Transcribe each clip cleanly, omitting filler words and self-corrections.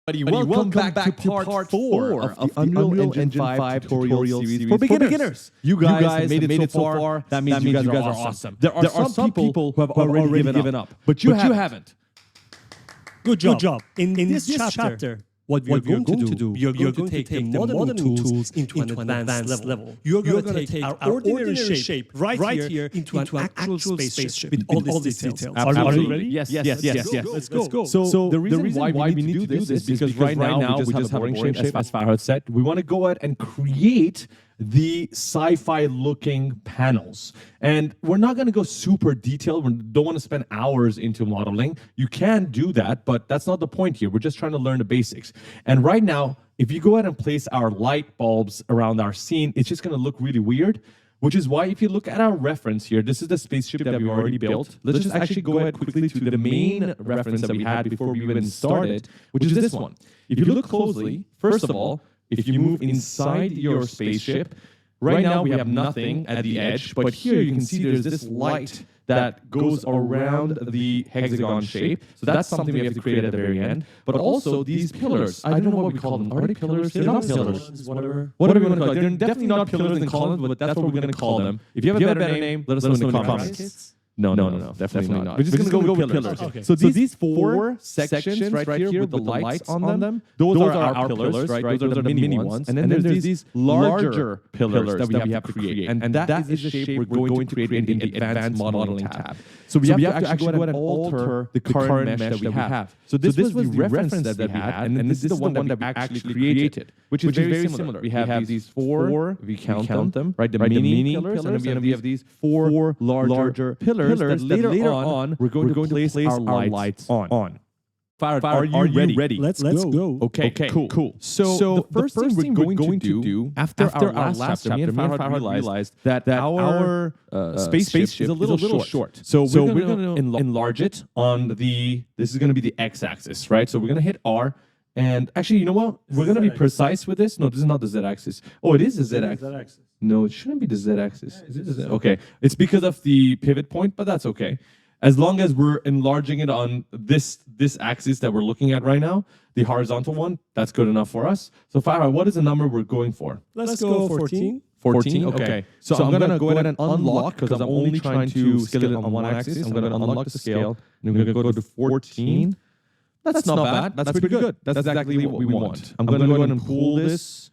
Welcome back to part 4 of the Unreal Engine 5 tutorial series for beginners. You guys made it so far. That means you guys are awesome. There are some people who have already given up, but you haven't. Good job. In this chapter, what we are going to do, you're going to take the modeling tools into an advanced level. You're going to take our ordinary shape right here into an actual spaceship with all these details. Absolutely. Are you ready? Yes. Let's go. So the reason why we need to do this is because right now we just have a boring shape, as Farhad said. We want to go ahead and create the sci-fi looking panels. And we're not going to go super detailed. We don't want to spend hours into modeling. You can do that, but that's not the point here. We're just trying to learn the basics. And right now, if you go ahead and place our light bulbs around our scene, it's just going to look really weird, which is why if you look at our reference here, this is the spaceship that we already built. Let's just actually go ahead quickly to the main reference that we had before we even started, which is this one. If you look closely, first of all, if you move inside your spaceship, right now we have nothing at the edge, but here you can see there's this light that goes around the hexagon shape. So that's something we have to create at the very end. But also these pillars, I don't know what we call them. Are they pillars? They're not pillars. Whatever What are we going to call them? They're definitely not pillars in columns, but that's what we're going to call them. If you have a better name, let us know in the comments. No, definitely not. We're just going to go with pillars. Okay. So these four sections right here with the lights on them, those are our pillars, right? Those are the mini ones. And then there's these larger pillars that we have to create. And that is the shape we're going to create in the advanced modeling tab. So we have to actually go ahead and alter the current mesh that we have. So this was the reference that we had, and this is the one that we actually created, which is very similar. We have these four, if we count them, right? The mini pillars, and then we have these four larger pillars that later on we're going to place our lights on. Farhad, are you ready? Let's go. Okay, cool. So the first thing we're going to do after our last chapter, me and Farhad realized that our spaceship is a little short. So we're going to enlarge it on this is going to be the x-axis, right? So we're going to hit R. And actually, you know what? We're going to be precise with this. No, this is not the z-axis. Oh, it is the z-axis. No, it shouldn't be the z-axis. Is it the z? Okay. It's because of the pivot point, but that's okay. As long as we're enlarging it on this axis that we're looking at right now, the horizontal one, that's good enough for us. So Farhad, what is the number we're going for? Let's go 14. 14? Okay. So I'm going to go ahead and unlock, because I'm only trying to scale it on one axis. I'm going to unlock the scale, and I'm going to go to 14. That's not bad. That's pretty good. That's exactly what we want. I'm going to go ahead and pull this.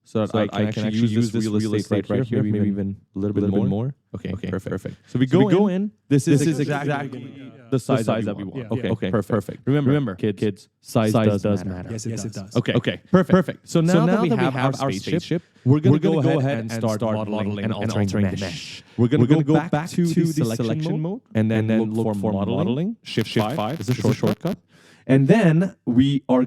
So that I can actually use this real estate right here, maybe even a little bit more. Okay, perfect. So we go in. This is exactly the size that we want. Okay, perfect. Remember, kids, size does matter. Yes, it does. Okay, perfect. So now that we have our spaceship, we're going to go ahead and start modeling and altering the mesh. We're going to go back to the selection mode and then look for modeling. Shift 5 is a shortcut. And then we are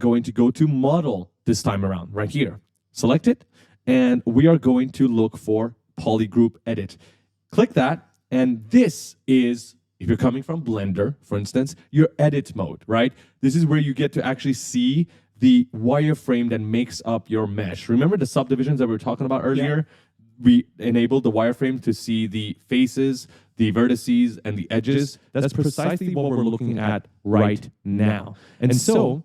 going to go to model this time around right here. Select it, and we are going to look for polygroup edit. Click that, and this is, if you're coming from Blender, for instance, your edit mode, right? This is where you get to actually see the wireframe that makes up your mesh. Remember the subdivisions that we were talking about earlier? Yeah. We enabled the wireframe to see the faces, the vertices, and the edges. That's precisely what we're looking at right now. And so,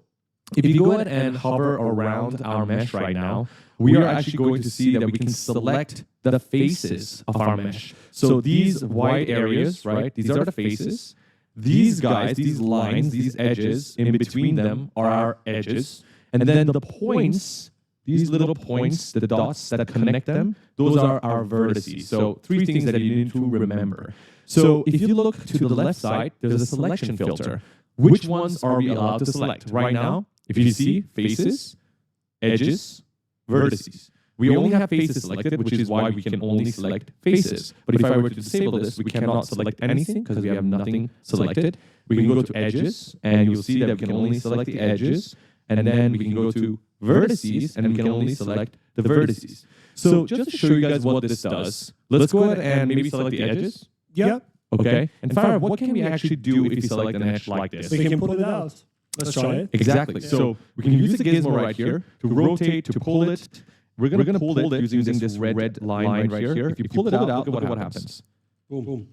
if you go ahead and hover around our mesh right now, we are actually going to see that we can select the faces of our mesh. So these white areas, right, these are the faces. these guys, these lines, these edges, in between them are our edges. And then the points, these little points, the dots that connect them, those are our vertices. So 3 things that you need to remember. So if you look to the left side, there's a selection filter. Which ones are we allowed to select? Right now, if you see faces, edges, vertices. We only have faces selected, which is why we can only select faces. But if I were to disable this, we cannot select anything because we have nothing selected. We can go to edges, and you'll see that we can only select the edges. And then we can go to vertices, and we can only select the vertices. So just to show you guys what this does, let's go ahead and maybe select the edges. Yeah. Okay. And Farah, what can we actually do if we select an edge like this? We can pull it out. Let's try it. Exactly. So we can use the gizmo right here to rotate, to pull it. We're going to pull it using this red line right here. If you pull it out, look at what happens. Boom, boom.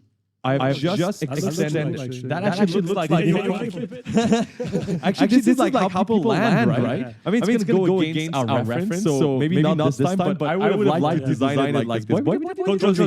I've just extended. That actually looks like Actually, this is like how people land, right? I mean, it's going to go against our reference, so maybe not this time, but I would have liked to design it like this.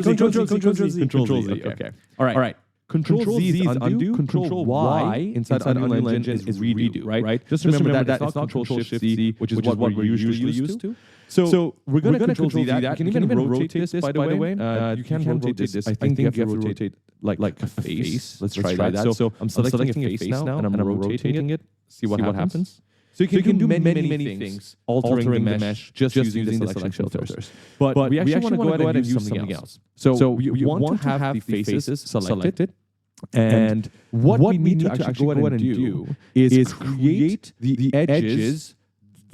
Control Z. Okay. All right. Control Z is undo. Control Y inside Unreal Engine is redo, right? Just remember that it's not Control Shift Z, which is what we're usually used to. So we're going to Control Z that. You can even rotate this, by the way. You can rotate this. I think you have to rotate like a face. Let's try that. So I'm selecting a face now, and I'm rotating it. See what happens. So you can do many things, altering the mesh just using the selection filters. But we actually want to go ahead and use something else. So we want to have the faces selected. And what we need to actually go ahead and do is create the edges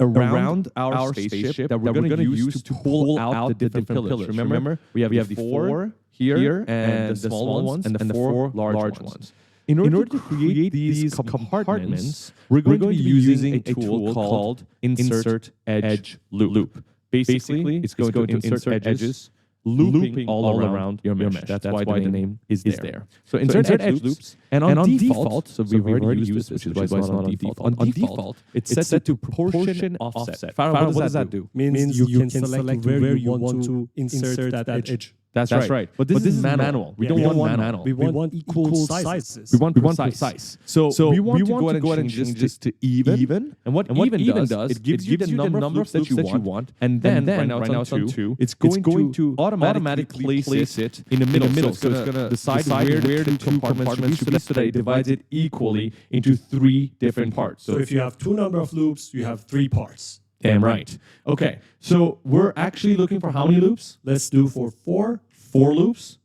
around our spaceship that we're going to use to pull out the different pillars. Remember, we have the 4 here, and the small ones, and the 4 large ones. In order to create these compartments, we're going to be using a tool called Insert Edge Loop. Basically, it's going to insert edges, looping all around your mesh. That's why the name is there. So insert edge loops, and on default, so we've already used this, which is why it's not on default. On default, it's set to proportion offset. Farah, what does that do? Means you can select where you want to insert that edge. That's right. But this is manual. We don't want manual. We want equal sizes. We want precise. So we want to go ahead and change this to even. And what even does, it gives you the number of loops that you want. And then right now it's on 2. It's going to automatically place it in the middle. So it's going to decide where the 2 compartments should be so that it divides it equally into 3 different parts. So if you have 2 number of loops, you have 3 parts. Damn right. Okay, so we're actually looking for how many loops? Let's do for 4. 4 loops?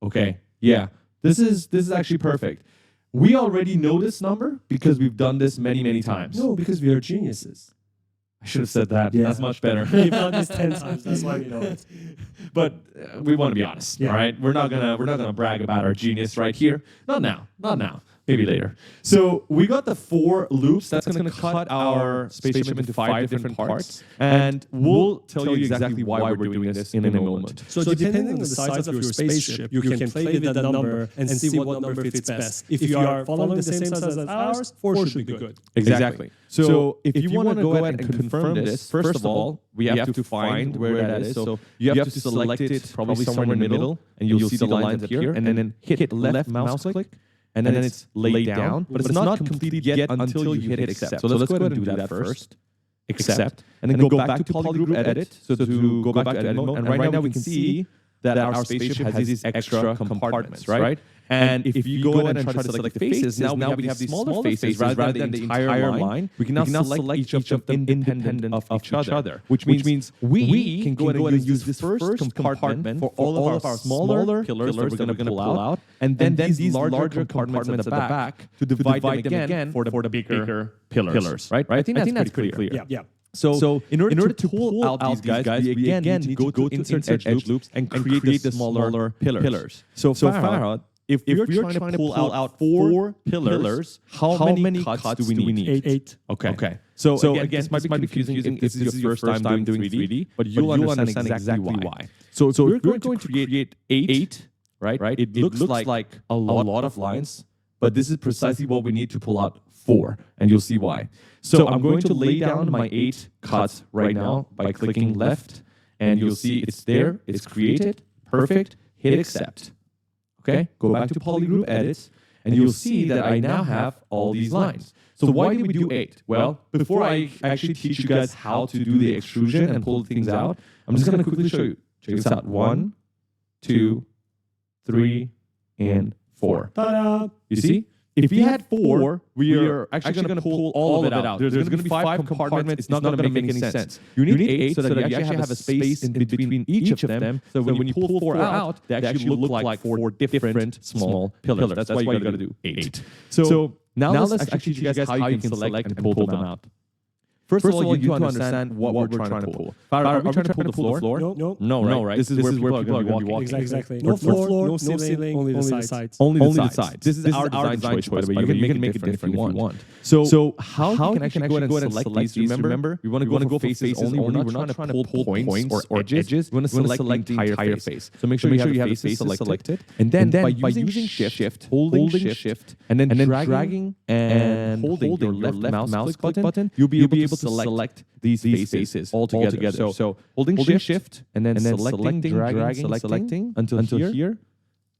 Okay, yeah. This is actually perfect. We already know this number because we've done this many times. No, because we are geniuses. I should have said that. Yeah. That's much better. We've done this 10 times. That's why we know it. But we want to be honest, all right? We're not gonna brag about our genius right here. Not now. Maybe later. So we got the 4 loops. That's going to cut our spaceship into 5 different parts. And we'll tell you exactly why we're doing this in a moment. So depending on the size of your spaceship, you can play with that number and see what number fits best. If you are following the same size as ours, 4 should be good. Exactly. So if you want to go ahead and confirm this, first of all, we have to find where that is. So you have to select it probably somewhere in the middle, and you'll see the lines up here, and then hit left mouse click. And then it's laid down, but it's not complete yet until you hit accept. So let's go ahead and do that first. Accept. And then go back to polygroup edit. So to go back to edit mode. And right now we can see that our spaceship has these extra compartments, right? And if you go ahead and try to select the faces, now we have these smaller faces rather than the entire line. We can now select each of them independent of each other, which means we can go ahead and use this first compartment for all of our smaller pillars that we're going to pull out, and then these larger compartments at the back to divide them again for the bigger pillars, right? I think that's pretty clear. Yeah. So in order to pull out these guys, we again need to go to insert edge loops and create the smaller pillars. So Farah, if you're trying to pull out 4 pillars, how many cuts do we need? 8. Okay. So again, this might be confusing if this is your first time doing 3D, but you'll understand exactly why. So we're going to create 8, right? It looks like a lot of lines, but this is precisely what we need to pull out 4, and you'll see why. So I'm going to lay down my 8 cuts right now by clicking left, and you'll see it's there, it's created, perfect, hit accept. Okay, go back to polygroup edit, and you'll see that I now have all these lines. So why did we do 8? Well, before I actually teach you guys how to do the extrusion and pull things out, I'm just going to quickly show you. Check this out. 1, 2, 3, and 4. Ta-da! You see? If we had 4, we are actually going to pull all of it out. There's going to be 5 compartments. It's not going to make any sense. You need 8 so that you actually have a space in between each of them. So when you pull 4 out, they actually look like 4 different small pillars. That's why you got to do 8. So now let's actually teach you guys how you can select and pull them out. First of all, you need to understand what we're trying to pull. Are we trying to pull the floor? No, right? This is where people are going to be walking. Exactly. No floor, no ceiling, only the sides. Only the sides. This is our design choice, by the way. You can make it different if you want. So how you can actually go ahead and select these? Remember, we want to go for faces only. We're not trying to pull points or edges. We want to select the entire face. So make sure you have the face selected. And then by using Shift, holding Shift, and then dragging and holding your left mouse click button, you'll be able to select these faces all together. So holding Shift and then selecting, dragging, selecting until here.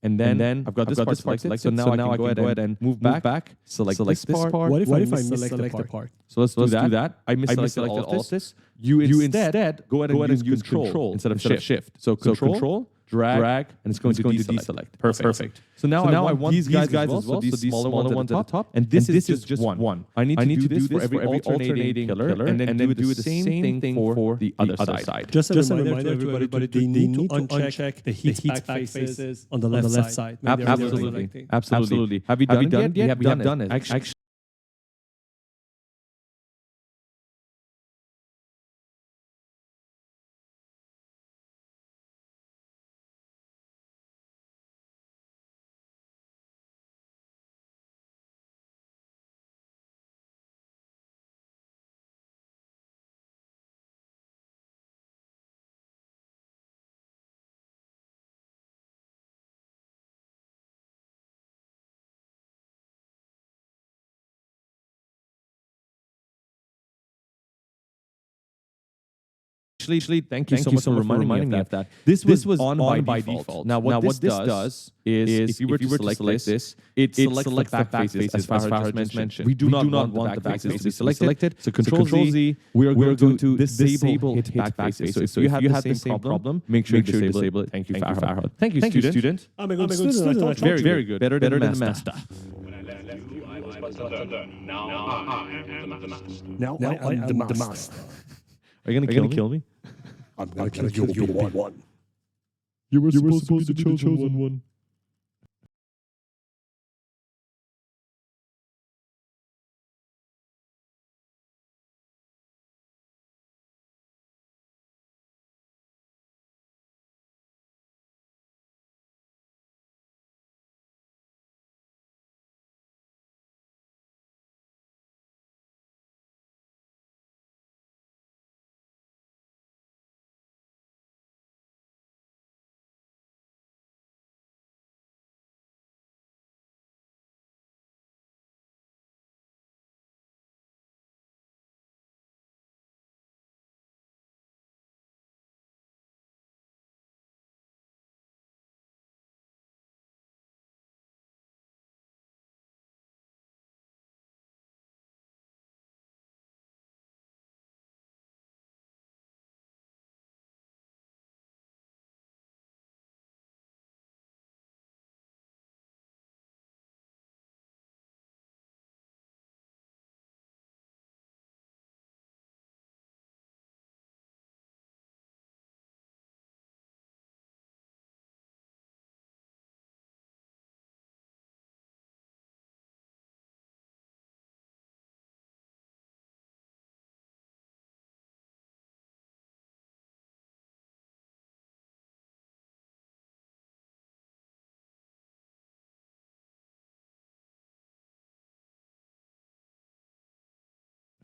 And then I've got this part selected. So now I can go ahead and move back, select this part. What if I misselect the part? So let's do that. I misselected all of this. You instead go ahead and use Control instead of Shift. So Control, drag, and it's going to deselect. Perfect. So now I want these guys as well. So these smaller ones at the top. And this is just one. I need to do this for every alternating pillar, and then do the same thing for the other side. Just a reminder to everybody, they need to uncheck the heat back faces on the left side. Absolutely. Have you done it yet? We have done it. Actually, thank you so much for reminding me of that. This was on by default. Now, what this does is, if you were to select this, it selects the back faces, as Farhad just mentioned. We do not want the back faces to be selected. So Control Z, we are going to disable hit back faces. So if you have the same problem, make sure you disable it. Thank you, Farhad. Thank you, student. I'm a good student. Very good. Better than the master. Now I am the master. Are you going to kill me? I'm going to kill you one. You were supposed to be the chosen one.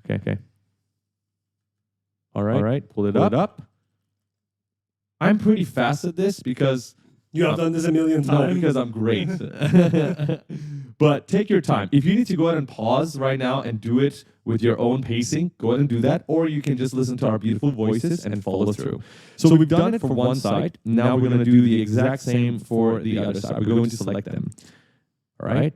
Okay. All right. Pull it up. I'm pretty fast at this because You have done this a million times. no, because I'm great. But take your time. If you need to go ahead and pause right now and do it with your own pacing, go ahead and do that. Or you can just listen to our beautiful voices and follow through. So we've done it for one side. Now we're going to do the exact same for the other side. We're going to select them. All right.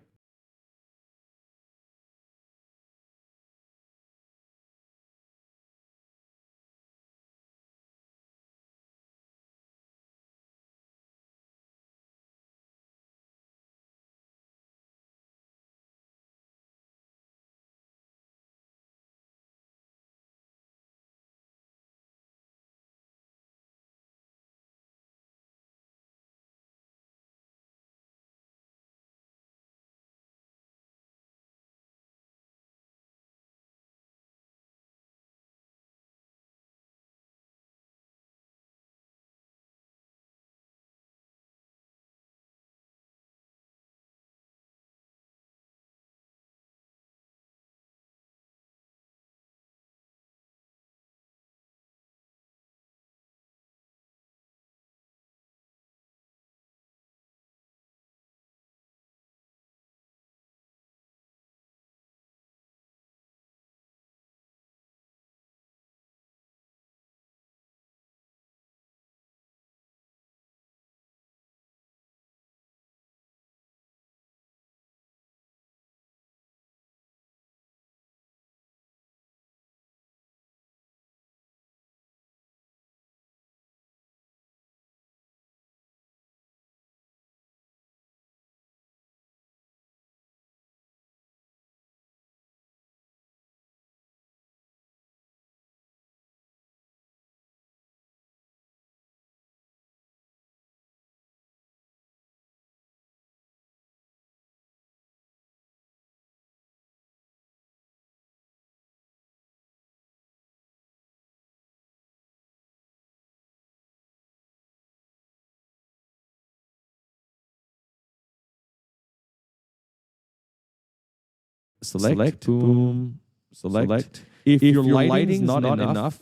select, boom, select. If your lighting is not enough,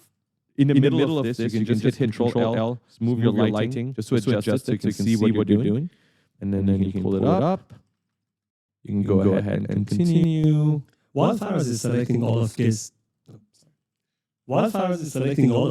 in the middle of this, you can just hit Control L, move your lighting, just to adjust it so you can see what you're doing. And then you can pull it up. You can go ahead and continue. While Faraz is selecting all of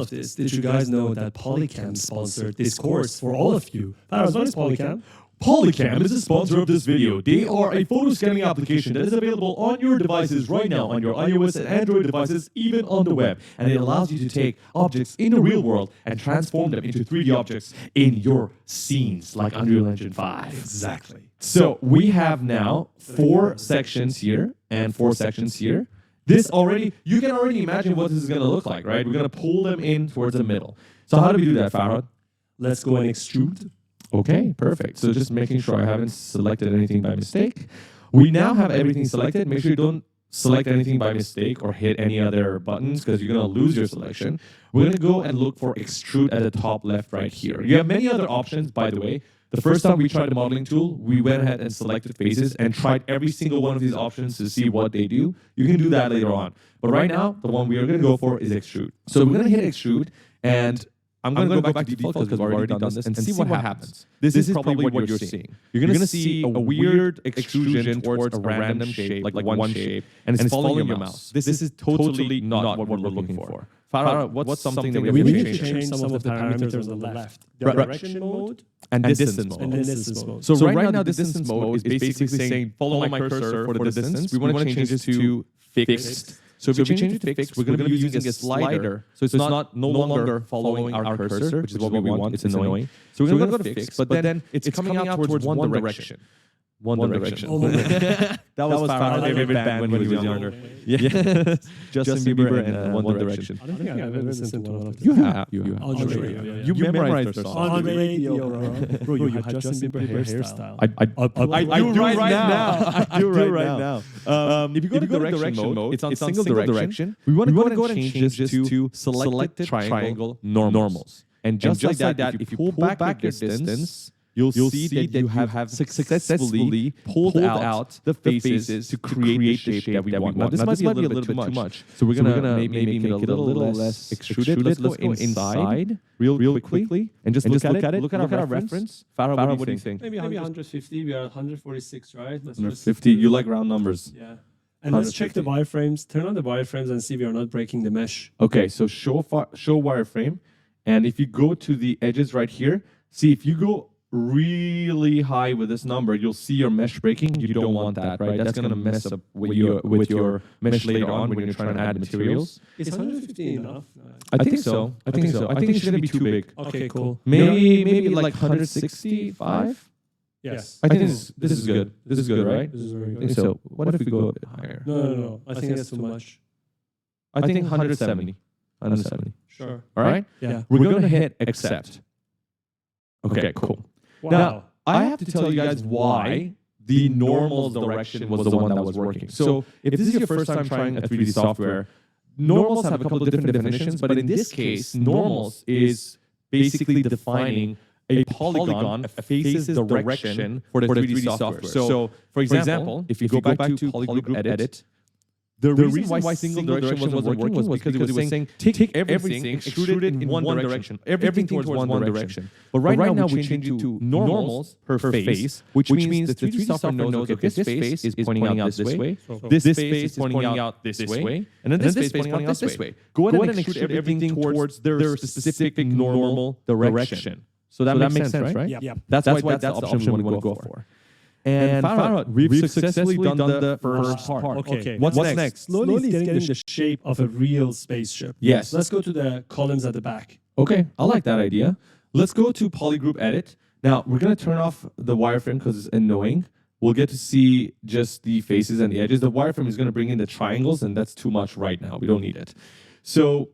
this, did you guys know that Polycam sponsored this course for all of you? Faraz, what is Polycam? Polycam is the sponsor of this video. They are a photo scanning application that is available on your devices right now, on your iOS and Android devices, even on the web. And it allows you to take objects in the real world and transform them into 3D objects in your scenes, like Unreal Engine 5. Exactly. So we have now 4 sections here and 4 sections here. This already, you can already imagine what this is going to look like, right? We're going to pull them in towards the middle. So how do we do that, Farhad? Let's go and extrude. Okay, perfect. So just making sure I haven't selected anything by mistake. We now have everything selected. Make sure you don't select anything by mistake or hit any other buttons because you're going to lose your selection. We're going to go and look for extrude at the top left right here. You have many other options, by the way. The first time we tried the modeling tool, we went ahead and selected faces and tried every single one of these options to see what they do. You can do that later on. But right now, the one we are going to go for is extrude. So we're going to hit extrude, and I'm going to go back to default because we've already done this and see what happens. This is probably what you're seeing. You're going to see a weird extrusion towards a random shape, like one shape, and it's following your mouse. This is totally not what we're looking for. Farah, what's something that we need have to change some of the parameters on the left. Direction mode and distance mode. So right now, distance mode is basically saying, follow my cursor for the distance. We want to change this to fixed. So if we change it to fixed, we're going to be using a slider. So it's not no longer following our cursor, which is what we want. It's annoying. So we're going to go to fixed, but then it's coming out towards one direction. One Direction. Oh, that was Farah's favorite band when he was younger. Yeah. Justin Bieber and One Direction. I don't think I've ever listened to one of them. You have. On the radio. You memorized their song. On the radio, bro. You had Justin Bieber hairstyle. I do right now. I do right now. If you go to direction mode, it's on single direction. We want to go ahead and change this to selected triangle normals. And just like that, if you pull back your distance, you'll see that you have successfully pulled out the faces to create the shape that we want. Now, this might be a little bit too much. So we're going to maybe make it a little less extruded. Let's go inside real quickly and just look at it. Look at our reference. Farah, what do you think? Maybe 150. We are 146, right? 150. You like round numbers. Yeah. And let's check the wireframes. Turn on the wireframes and see we are not breaking the mesh. Okay, so show wireframe. And if you go to the edges right here, see if you go really high with this number, you'll see your mesh breaking. You don't want that, right? That's going to mess up with your mesh later on when you're trying to add materials. Is 150 enough? I think so. I think it's going to be too big. Okay, cool. Maybe like 165? Yes. I think this is good. This is good, right? This is very I think good. so. What if we go a bit higher? No. I think that's too much. I think 170. 170. Sure. All right? Yeah. We're going to hit accept. Okay, cool. Wow. Now, I have to tell you guys why the normals direction was the one that was working. So if this is your first time trying a 3D software, normals have a couple of different definitions, but in this case, normals is basically defining a polygon, a face's direction for the 3D software. So for example, if you go back to polygroup edit, the reason why single direction wasn't working was because it was saying take everything, extrude it in one direction, everything towards one direction. But right now we change it to normals per face, which means the 3D software knows, okay, this face is pointing out this way, this face is pointing out this way, and then this face is pointing out this way. Go ahead and extrude everything towards their specific normal direction. So that makes sense, right? Yeah. That's why that's the option we want to go for. And Farhad, we've successfully done the first part. Okay. What's next? Slowly getting the shape of a real spaceship. Yes. Let's go to the columns at the back. Okay, I like that idea. Let's go to polygroup edit. Now, we're going to turn off the wireframe because it's annoying. We'll get to see just the faces and the edges. The wireframe is going to bring in the triangles, and that's too much right now. We don't need it. So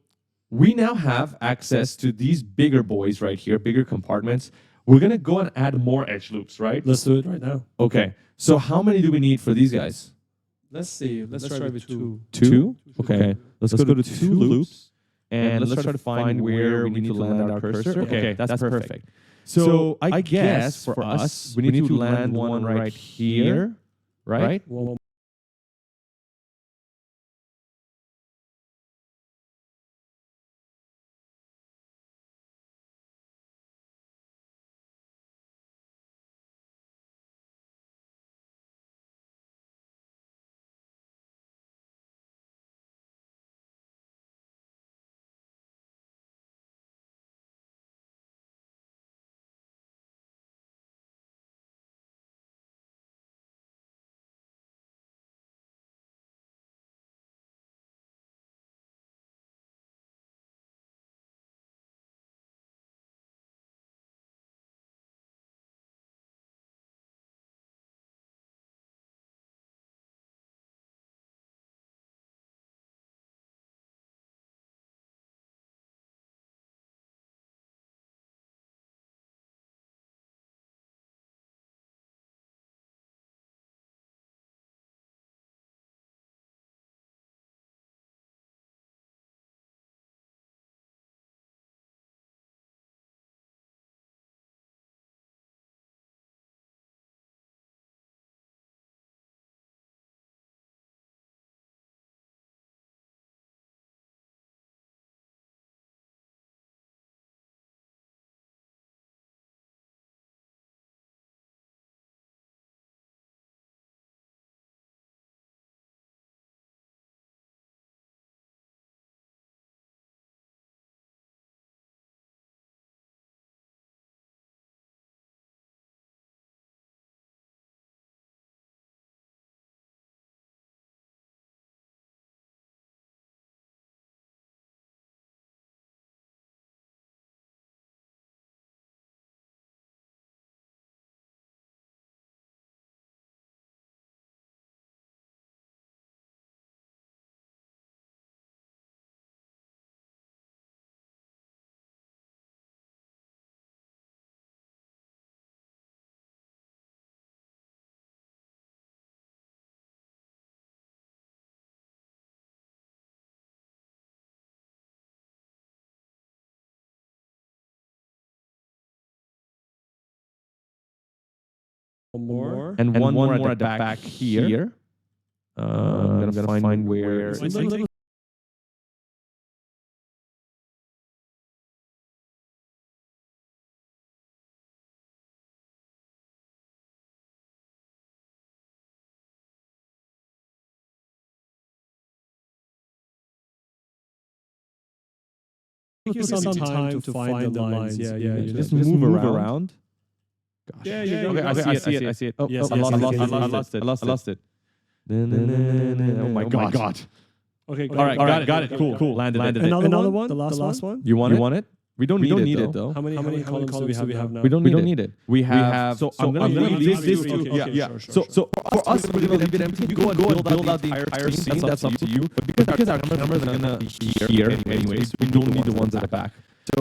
we now have access to these bigger boys right here, bigger compartments. We're going to go and add more edge loops, right? Let's do it right now. Okay. So how many do we need for these guys? Let's see. Let's try with two. Two? Okay. Let's go to 2 loops. And let's try to find where we need to land our cursor. Okay, that's perfect. So I guess for us, we need to land one right here, right? more. and one more at the back here. I'm gonna find where. Take you some time to find the lines. Yeah. Just move around. Gosh. Yeah, you Okay, I see it. Oh, Yes, I yes, lost yes, it. I lost it. Oh my god. Okay, All right, got it. Cool. Landed it. Another one. The last one. You want it? We don't need it though. How many columns do we have now? We don't need it. We have. So I'm gonna leave this two. to. Yeah. Sure. So for us, we're gonna leave it empty. You go and build out the entire scene. That's up to you. But because our cameras are gonna be here anyways, we don't need the ones at the back.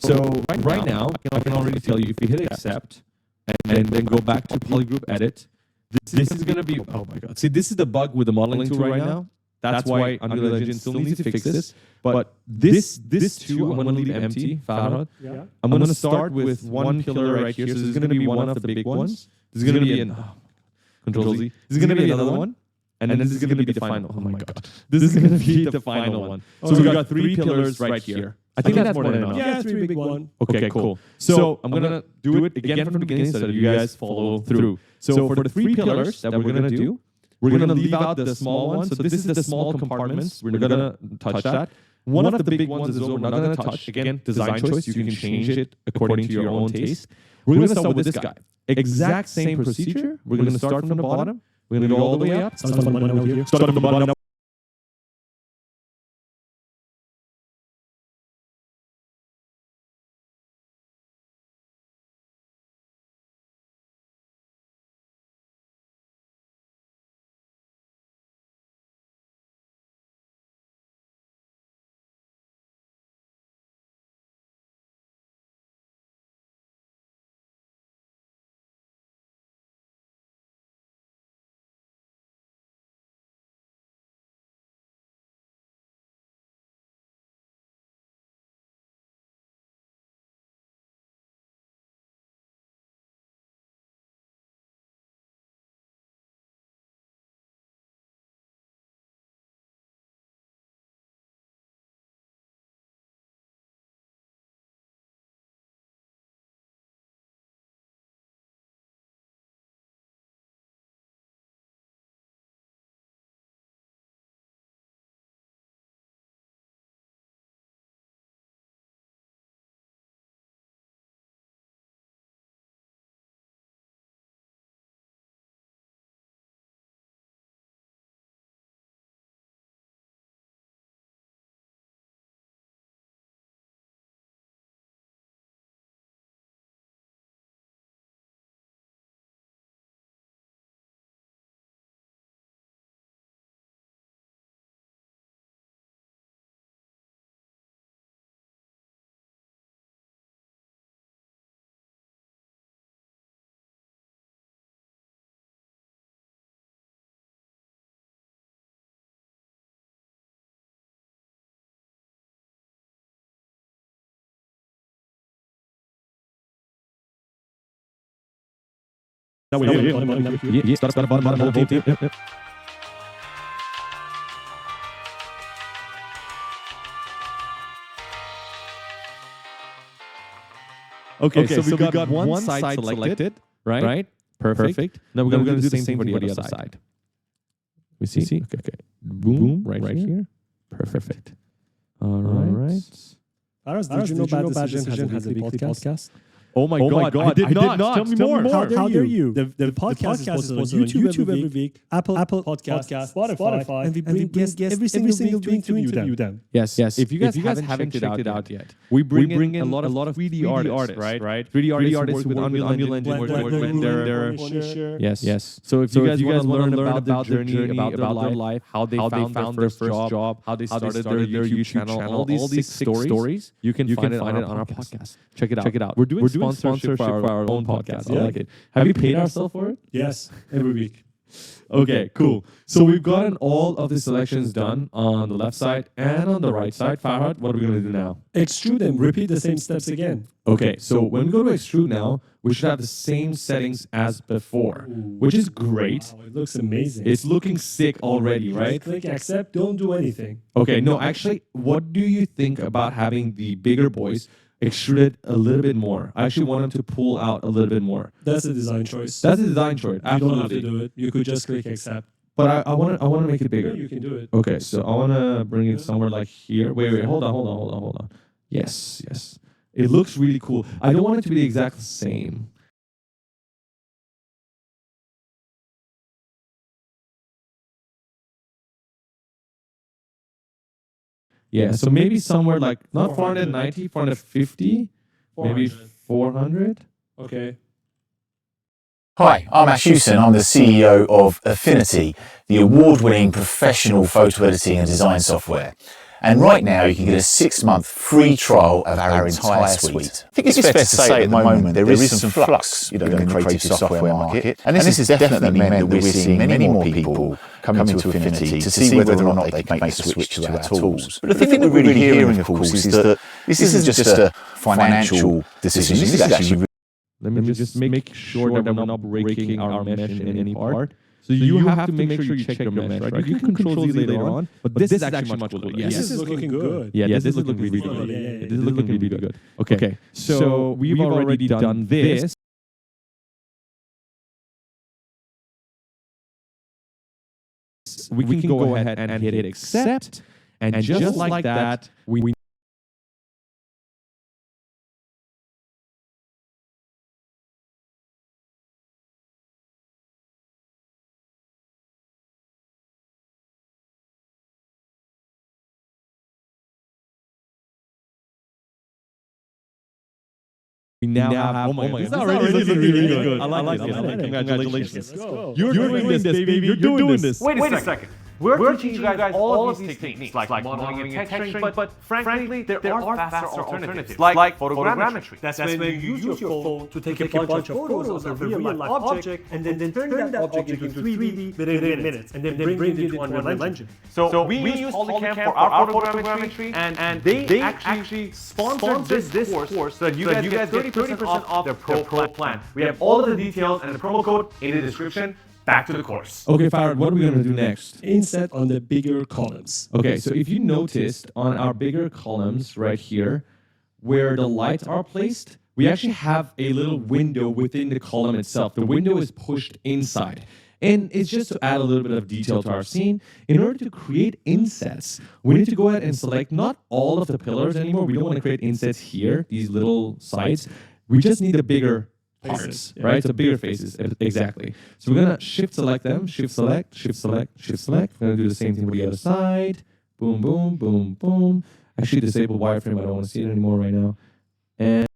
So right now, I can already tell you if you hit accept and then go back to polygroup edit, this is gonna be. Oh my god! See, this is the bug with the modeling tool right now. That's why Unreal Engine still needs to fix this. But this too, I'm going to leave empty. Farhad. Yeah. I'm going to start with one pillar right here. So this is going to be one of the big ones. This is going to be an Control Z. This is going to be another one. And then this is going to be the final. Oh my god. This is going to be the final one. So we got three pillars right here. I think that's more than enough. Yeah, three big one. Okay, cool. So I'm going to do it again from the beginning so that you guys follow through. So for the three pillars that we're going to do, we're going to leave out the small ones. So this is the small compartments. We're not going to touch that. One of the big ones is what we're not going to touch. Again, design choice. You can change it according to your own taste. We're going to start with this guy. Exact same procedure. We're going to start from the bottom. We're going to go all the way up. Start from the bottom. Start at the bottom. Okay, so we got one side selected, right? Perfect. Now we're going to do the same for the other side. We see? Okay. Boom, right here. Perfect. All right. Aras, did you know Bad Decision has a weekly podcast? Oh my god, I did not. Tell me more. How dare you? The podcast is posted on YouTube every week, Apple Podcast, Spotify, and we bring guests every single week to interview them. Yes. If you guys haven't checked it out yet, we bring in a lot of 3D artists, right? 3D artists who work with Unreal Engine, work with Blender. Yes. So if you guys want to learn about their journey, about their life, how they found their first job, how they started their YouTube channel, all these stories, you can find it on our podcast. Check it out. We're doing sponsorship for our own podcast. I like it. Have you paid ourselves for it? Yes, every week. Okay, cool. So we've gotten all of the selections done on the left side and on the right side. Farhad, what are we going to do now? Extrude them. Repeat the same steps again. Okay, so when we go to extrude now, we should have the same settings as before, which is great. Wow, it looks amazing. It's looking sick already, right? Just click accept. Don't do anything. Okay, no, actually, what do you think about having the bigger boys extruded a little bit more? I actually want them to pull out a little bit more. That's a design choice. That's a design choice. You don't have Absolutely. to do it. You could just click accept. But I want to make it bigger. Yeah, you can do it. Okay, so I want to bring it somewhere like here. Wait, hold on. Yes. It looks really cool. I don't want it to be the exact same. Yeah, so maybe somewhere like, not 490, 450, maybe 400. Okay. Hi, I'm Ash Hewson. I'm the CEO of Affinity, the award-winning professional photo editing and design software. And right now you can get a 6-month free trial of our entire suite. I think it's fair to say at the moment there is some flux in the creative software market, and this has definitely meant that we're seeing many more people coming to Affinity to see whether or not they can make the switch to our tools. But the thing that we're really hearing, of course, is that this isn't just a financial decision. This is actually Let me just make sure that we're not breaking our mesh in any part. So you have to make sure you check your mesh, right? You can control Z later on, but this is actually much cooler. Yes, this is looking good. Yeah, this is looking really good. This is looking really good. Okay, so we've already done this. We can go ahead and hit accept, and just like that, we now have, oh my god, this is already looking really good. I like it. Congratulations. You're doing this, baby. You're doing this. Wait a second. We're teaching you guys all of these techniques, like modeling and texturing, but frankly, there are faster alternatives, like photogrammetry. That's when you use your phone to take a bunch of photos of a real-life object and then turn that object into 3D within minutes, and then bring it to Unreal Engine. So we use Polycam for our photogrammetry, and they actually sponsored this course so that you guys get 30% off their Pro plan. We have all of the details and the promo code in the description. Back to the course. Okay, Farhad, what are we going to do next? Inset on the bigger columns. Okay, so if you noticed on our bigger columns right here, where the lights are placed, we actually have a little window within the column itself. The window is pushed inside. And it's just to add a little bit of detail to our scene. In order to create insets, we need to go ahead and select not all of the pillars anymore. We don't want to create insets here, these little sides. We just need the bigger parts, right? So bigger faces, exactly. So we're gonna shift select them, shift select, shift select, shift select. We're gonna do the same thing with the other side. Boom, boom, boom, boom. Actually disable wireframe, I don't want to see it anymore right now. And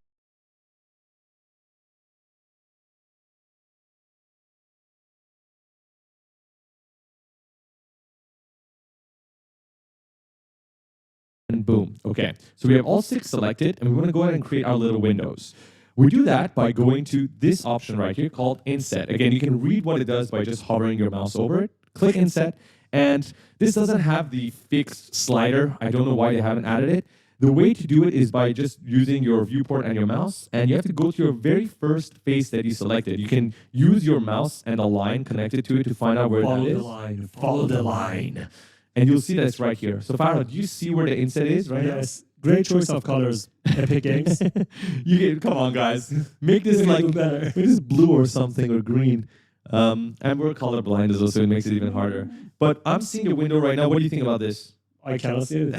boom. Okay, so we have all 6 selected, and we want to go ahead and create our little windows. We do that by going to this option right here called Inset. Again, you can read what it does by just hovering your mouse over it. Click Inset, and this doesn't have the fixed slider. I don't know why they haven't added it. The way to do it is by just using your viewport and your mouse, and you have to go to your very first face that you selected. You can use your mouse and a line connected to it to find out where that is. Follow the line. And you'll see that it's right here. So Farhad, do you see where the inset is right Yes. Great choice of colors. Epic Games. Come on, guys. Make this make this blue or something or green. And we're colorblind as well, so it makes it even harder. But I'm seeing the window right now. What do you think about this? I cannot see it.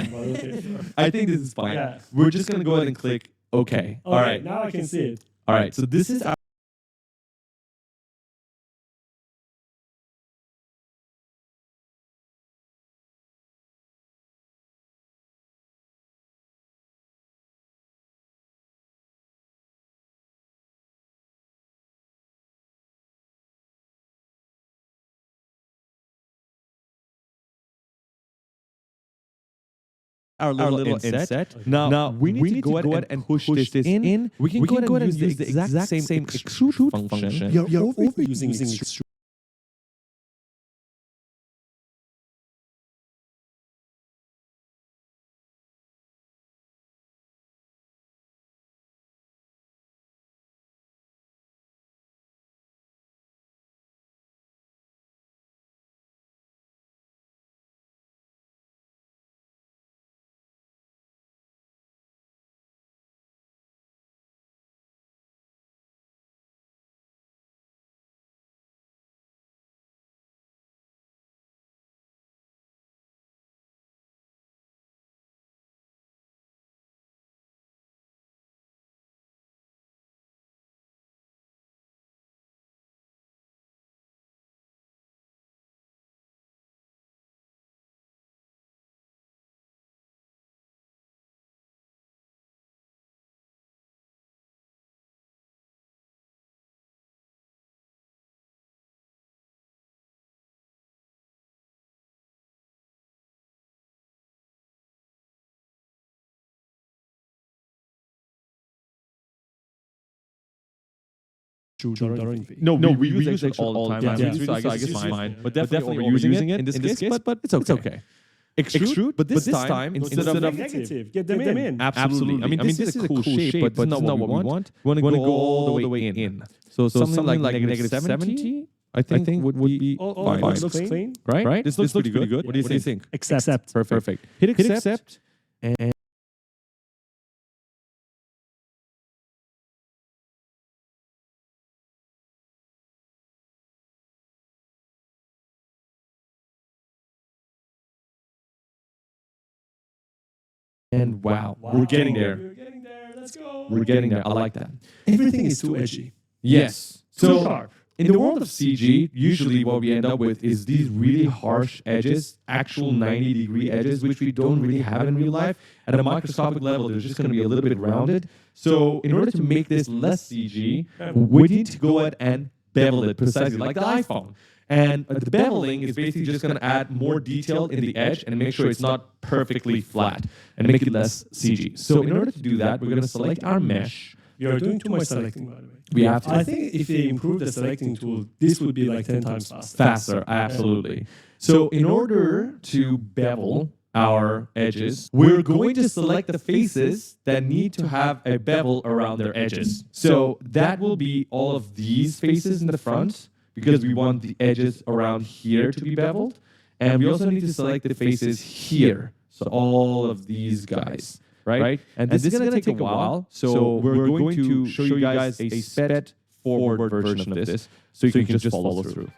I think this is fine. Yeah. We're just gonna go ahead and click OK. All right. Now I can see it. All right. So this is our little inset. Now we need to go ahead and push this in. We can go ahead and use the exact same extrude function. You're overusing extrude. No, we use extrude all the time. Yeah. So I guess it's fine. But definitely overusing it in this case, but it's okay. Extrude, but this time, instead of negative, get them in. Absolutely. I mean, this is a cool shape, but it's not what we want. We want to go all the way in. So something like negative 70, I think would be fine. It looks clean. Right? This looks pretty good. What do you think? Accept. Perfect. Hit accept. And wow, we're getting there. We're getting there. Let's go. We're getting there. I like that. Everything is too edgy. Yes. Too So sharp. in the world of CG, usually what we end up with is these really harsh edges, actual 90-degree edges, which we don't really have in real life. At a microscopic level, they're just going to be a little bit rounded. So in order to make this less CG, we need to go ahead and bevel it precisely, like the iPhone. And the beveling is basically just going to add more detail in the edge and make sure it's not perfectly flat and make it less CG. So in order to do that, we're going to select our mesh. You're doing too much selecting, by the way. We have to. I think if they improve the selecting tool, this would be like 10 times faster. Faster, absolutely. So in order to bevel our edges, we're going to select the faces that need to have a bevel around their edges. So that will be all of these faces in the front, because we want the edges around here to be beveled. And we also need to select the faces here. So all of these guys, right? And this is going to take a while. So we're going to show you guys a sped forward version of this so you can just follow through.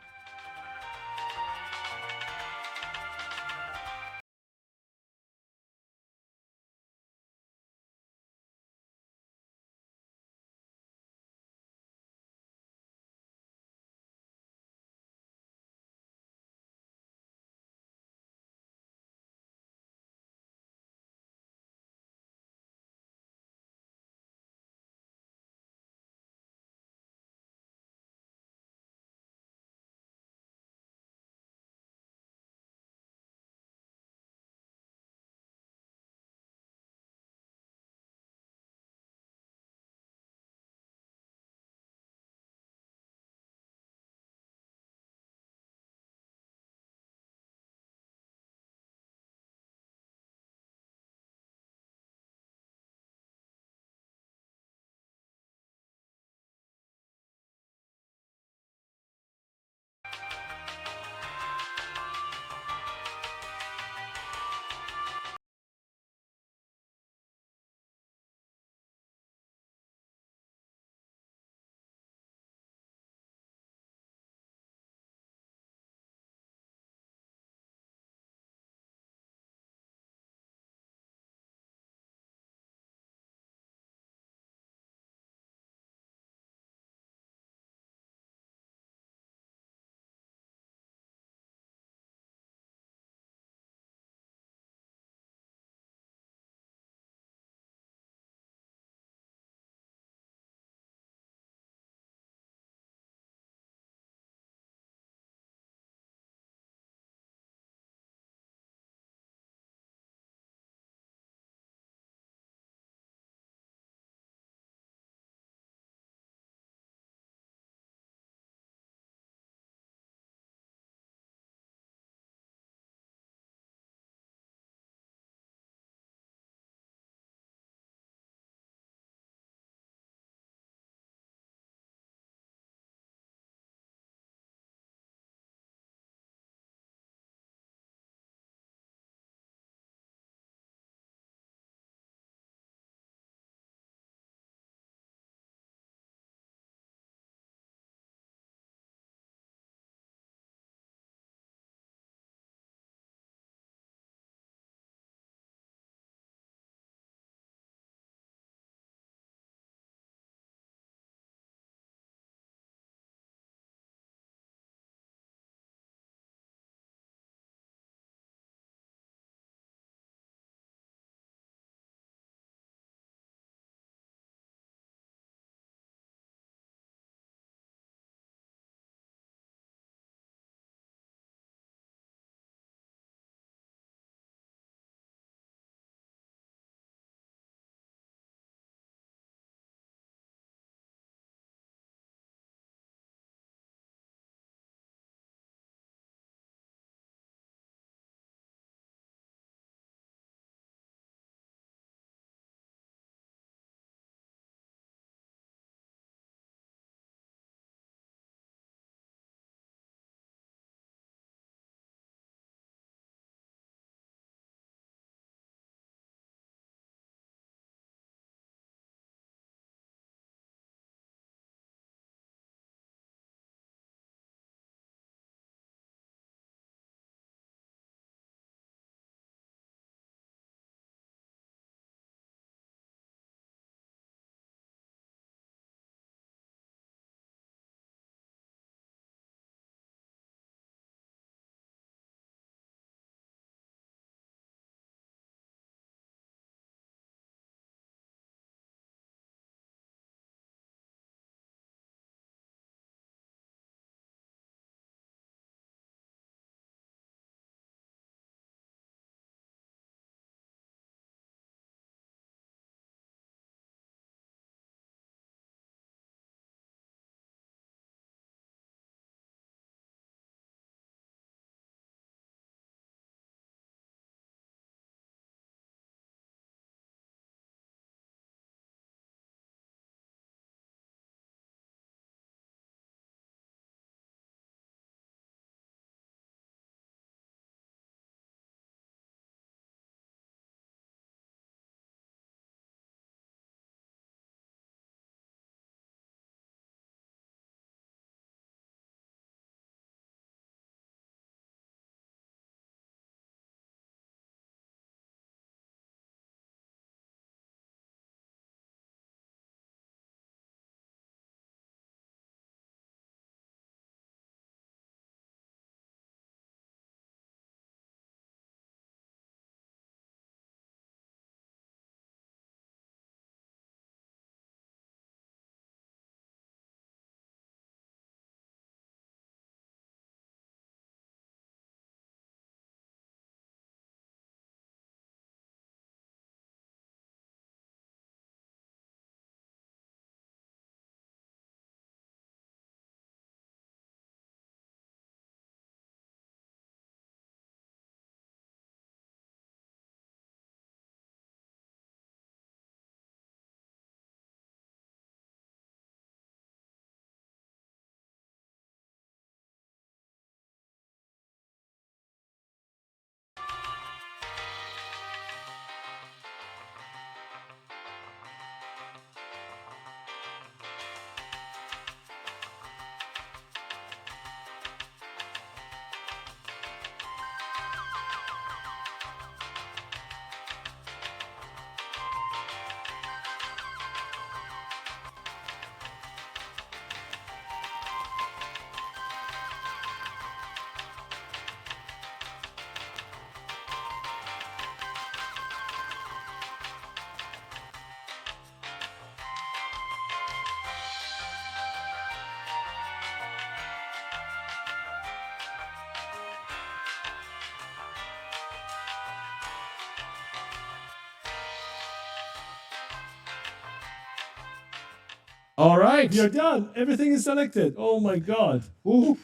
All right. You're done. Everything is selected. Oh my God. Ooh.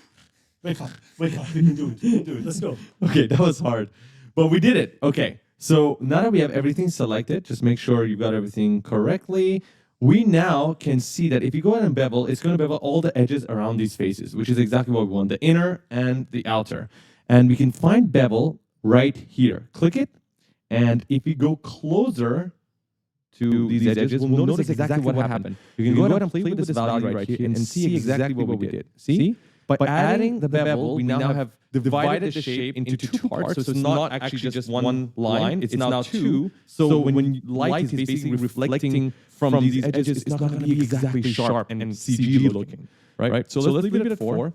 Wake up. Wake up. You can do it. You can do it. Let's go. Okay, that was hard. But we did it. Okay. So now that we have everything selected, just make sure you got everything correctly. We now can see that if you go ahead and bevel, it's going to bevel all the edges around these faces, which is exactly what we want, the inner and the outer. And we can find bevel right here. Click it. And if you go closer to these edges, we'll notice exactly what happened. You can go ahead and play with this value right here and see exactly what we did. See? By adding the bevel, we now have divided the shape into two parts. So it's not actually just one line, it's now two. So when light is basically reflecting from these edges, it's not going to be exactly sharp and CG looking. Right? So let's leave it at 4.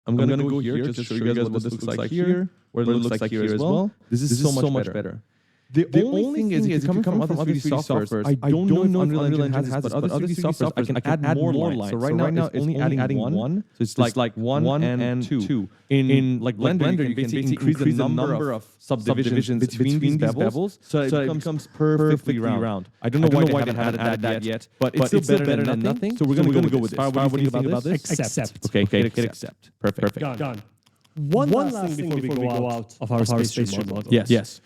I'm going to go here just to show you guys what this looks like here, what it looks like here as well. This is so much better. The only thing is, if you're coming from other 3D softwares, I don't know if Unreal Engine has this, but other 3D softwares, I can add more lines. So right now, it's only adding one. So it's like one and two. In like Blender, you can basically increase the number of subdivisions between these bevels, so it becomes perfectly round. I don't know why they haven't added that yet, but it's still better than nothing. So we're going to go with this. What do you think about this? Accept. Okay, hit accept. Perfect. Done. One last thing before we go out of our spatial model. Yes.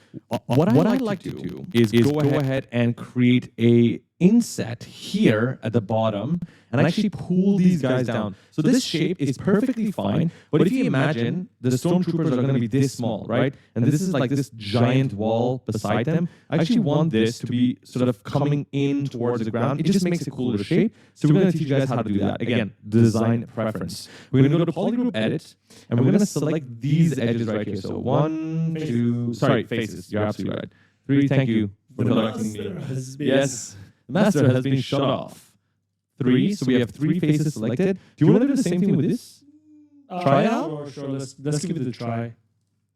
What I'd like to do is go ahead and create a inset here at the bottom and actually pull these guys down. So this shape is perfectly fine, but if you imagine the stormtroopers are going to be this small, right? And this is like this giant wall beside them. I actually want this to be sort of coming in towards the ground. It just makes a cooler shape. So we're going to teach you guys how to do that. Again, design preference. We're going to go to polygroup edit, and we're going to select these edges right here. So 1, 2, sorry, faces. You're absolutely right. 3, thank you for correcting me. Yes. The master has been shut off. 3, so we have 3 faces selected. Do you want to do the same thing with this? Try it out? Sure. Let's give it a try.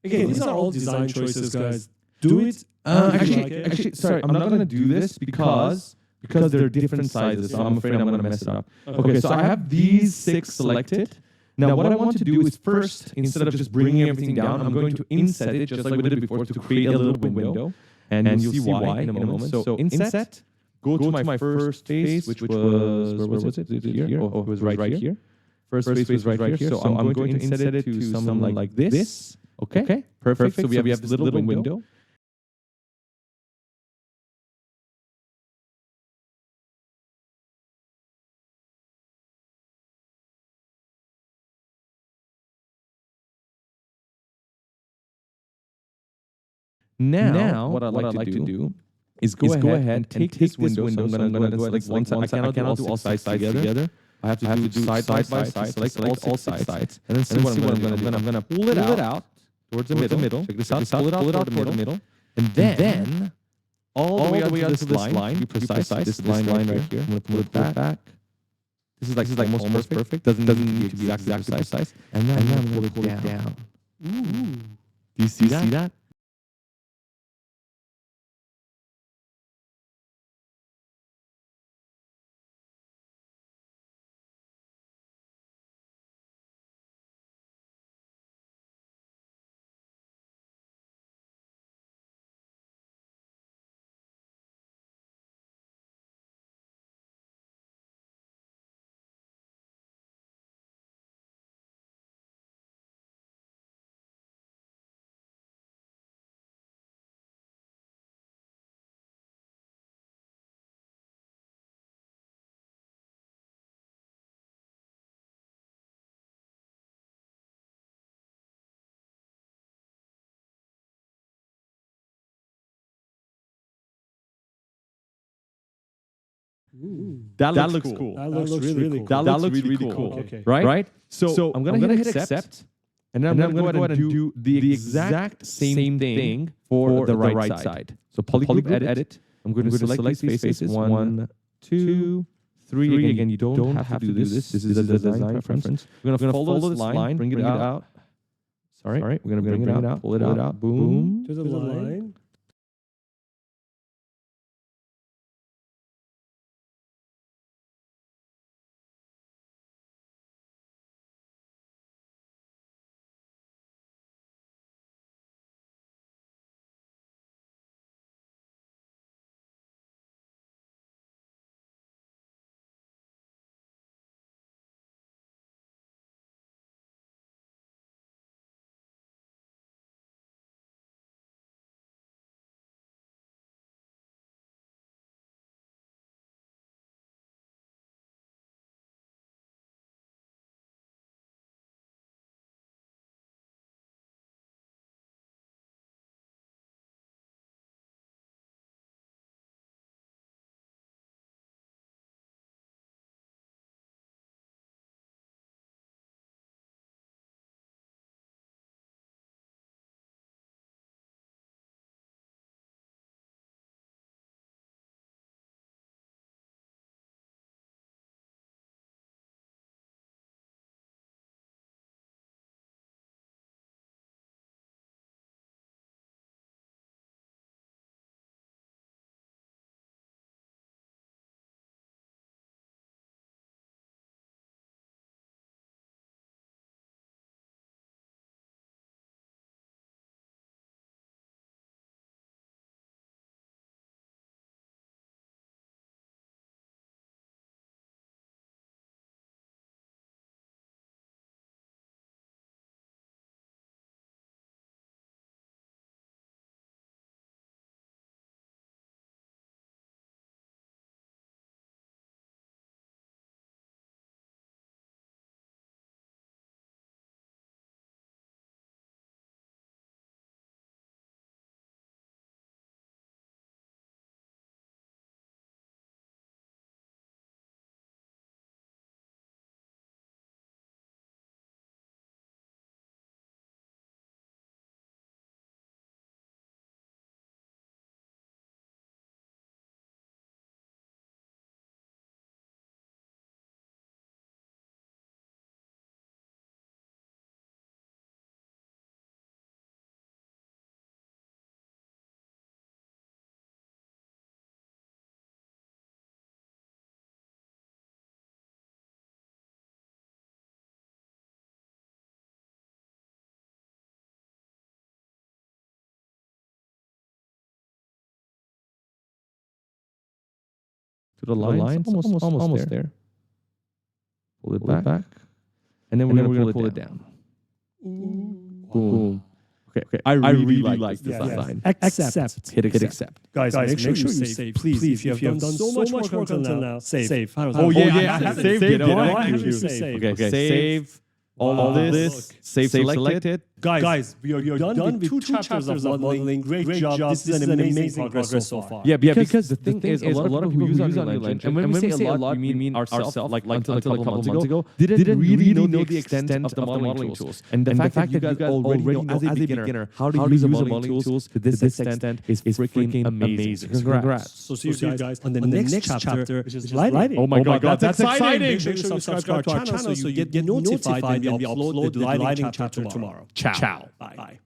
Again, these are all design choices, guys. Do it. Actually, sorry, I'm not going to do this because they're different sizes, so I'm afraid I'm going to mess it up. Okay, so I have these 6 selected. Now, what I want to do is first, instead of just bringing everything down, I'm going to inset it just like we did before to create a little window. And you'll see why in a moment. So inset. Go to my first face, which was, where was it? Here? Oh, it was right here. First face was right here. So I'm going to inset it to something like this. Okay, perfect. So we have this little window. Now, what I'd like to do is go ahead and take this window. So I'm going to select one side. I cannot do all sides together. I have to do side by side, select all 6 sides. And then see what I'm going to do. I'm going to pull it out towards the middle. Check this out. Pull it out toward the middle. And then all the way out to this line, be precise. This line right here. I'm going to pull it back. This is like almost perfect. Doesn't need to be exactly precise. And then I'm going to pull it down. Ooh. Do you see that? That looks cool. That looks really cool. That looks really cool. Okay. Right? So I'm going to hit accept. And then I'm going to go ahead and do the exact same thing for the right side. So polygroup edit. I'm going to select these faces. 1, 2, 3. Again, you don't have to do this. This is the design preference. We're going to follow this line, bring it out. Sorry. We're going to bring it out, pull it out. Boom. To the line. to the line. Almost there. Pull it back. And then we're going to pull it down. Boom. Okay. I really like this design. Accept. Hit accept. Guys, make sure you save. Please, if you have done so much work until now, save. Oh, yeah, I haven't saved it. Why haven't you saved? Okay. Save all of this. Save selected. Guys, we are done with two chapters of modeling. Great job. This is an amazing progress so far. Yeah, because the thing is, a lot of people use Unreal Engine, and when we say a lot, we mean ourselves, like until a couple months ago, didn't really know the extent of the modeling tools. And the fact that you guys already know as a beginner how to use the modeling tools to this extent is freaking amazing. Congrats. So see you guys on the next chapter, which is lighting. Oh my God, that's exciting! Make sure you subscribe to our channel so you get notified when we upload the lighting chapter tomorrow. Ciao. Bye.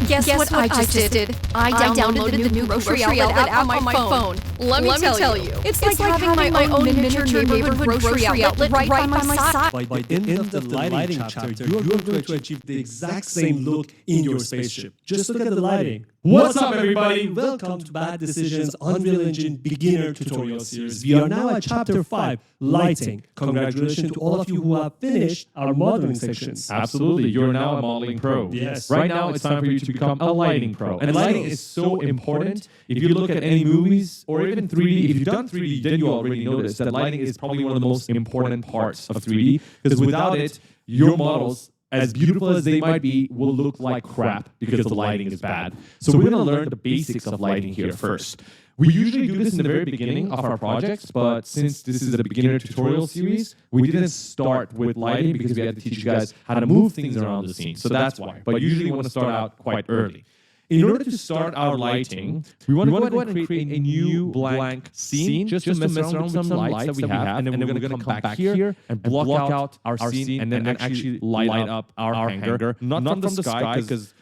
Guess what I just did? I downloaded the new grocery outlet app on my phone. Let me tell you, it's like having my own miniature neighborhood grocery outlet right by my side. By the end of the lighting chapter, you are going to achieve the exact same look in your spaceship. Just look at the lighting. What's up, everybody? Welcome to Bad Decisions Unreal Engine Beginner Tutorial Series. We are now at Chapter 5, Lighting. Congratulations to all of you who have finished our modeling sections. Absolutely, you're now a modeling pro. Yes. Right now, it's time for you to become a lighting pro. And lighting is so important. If you look at any movies or even 3D, if you've done 3D, then you already notice that lighting is probably one of the most important parts of 3D. Because without it, your models, as beautiful as they might be, will look like crap because the lighting is bad. So we're going to learn the basics of lighting here first. We usually do this in the very beginning of our projects, but since this is a beginner tutorial series, we didn't start with lighting because we had to teach you guys how to move things around the scene. So that's why. But usually we want to start out quite early. In order to start our lighting, we want to go ahead and create a new blank scene just to mess around with some lights that we have, and then we're going to come back here and block out our scene and then actually light up our hangar. Not from the sky, because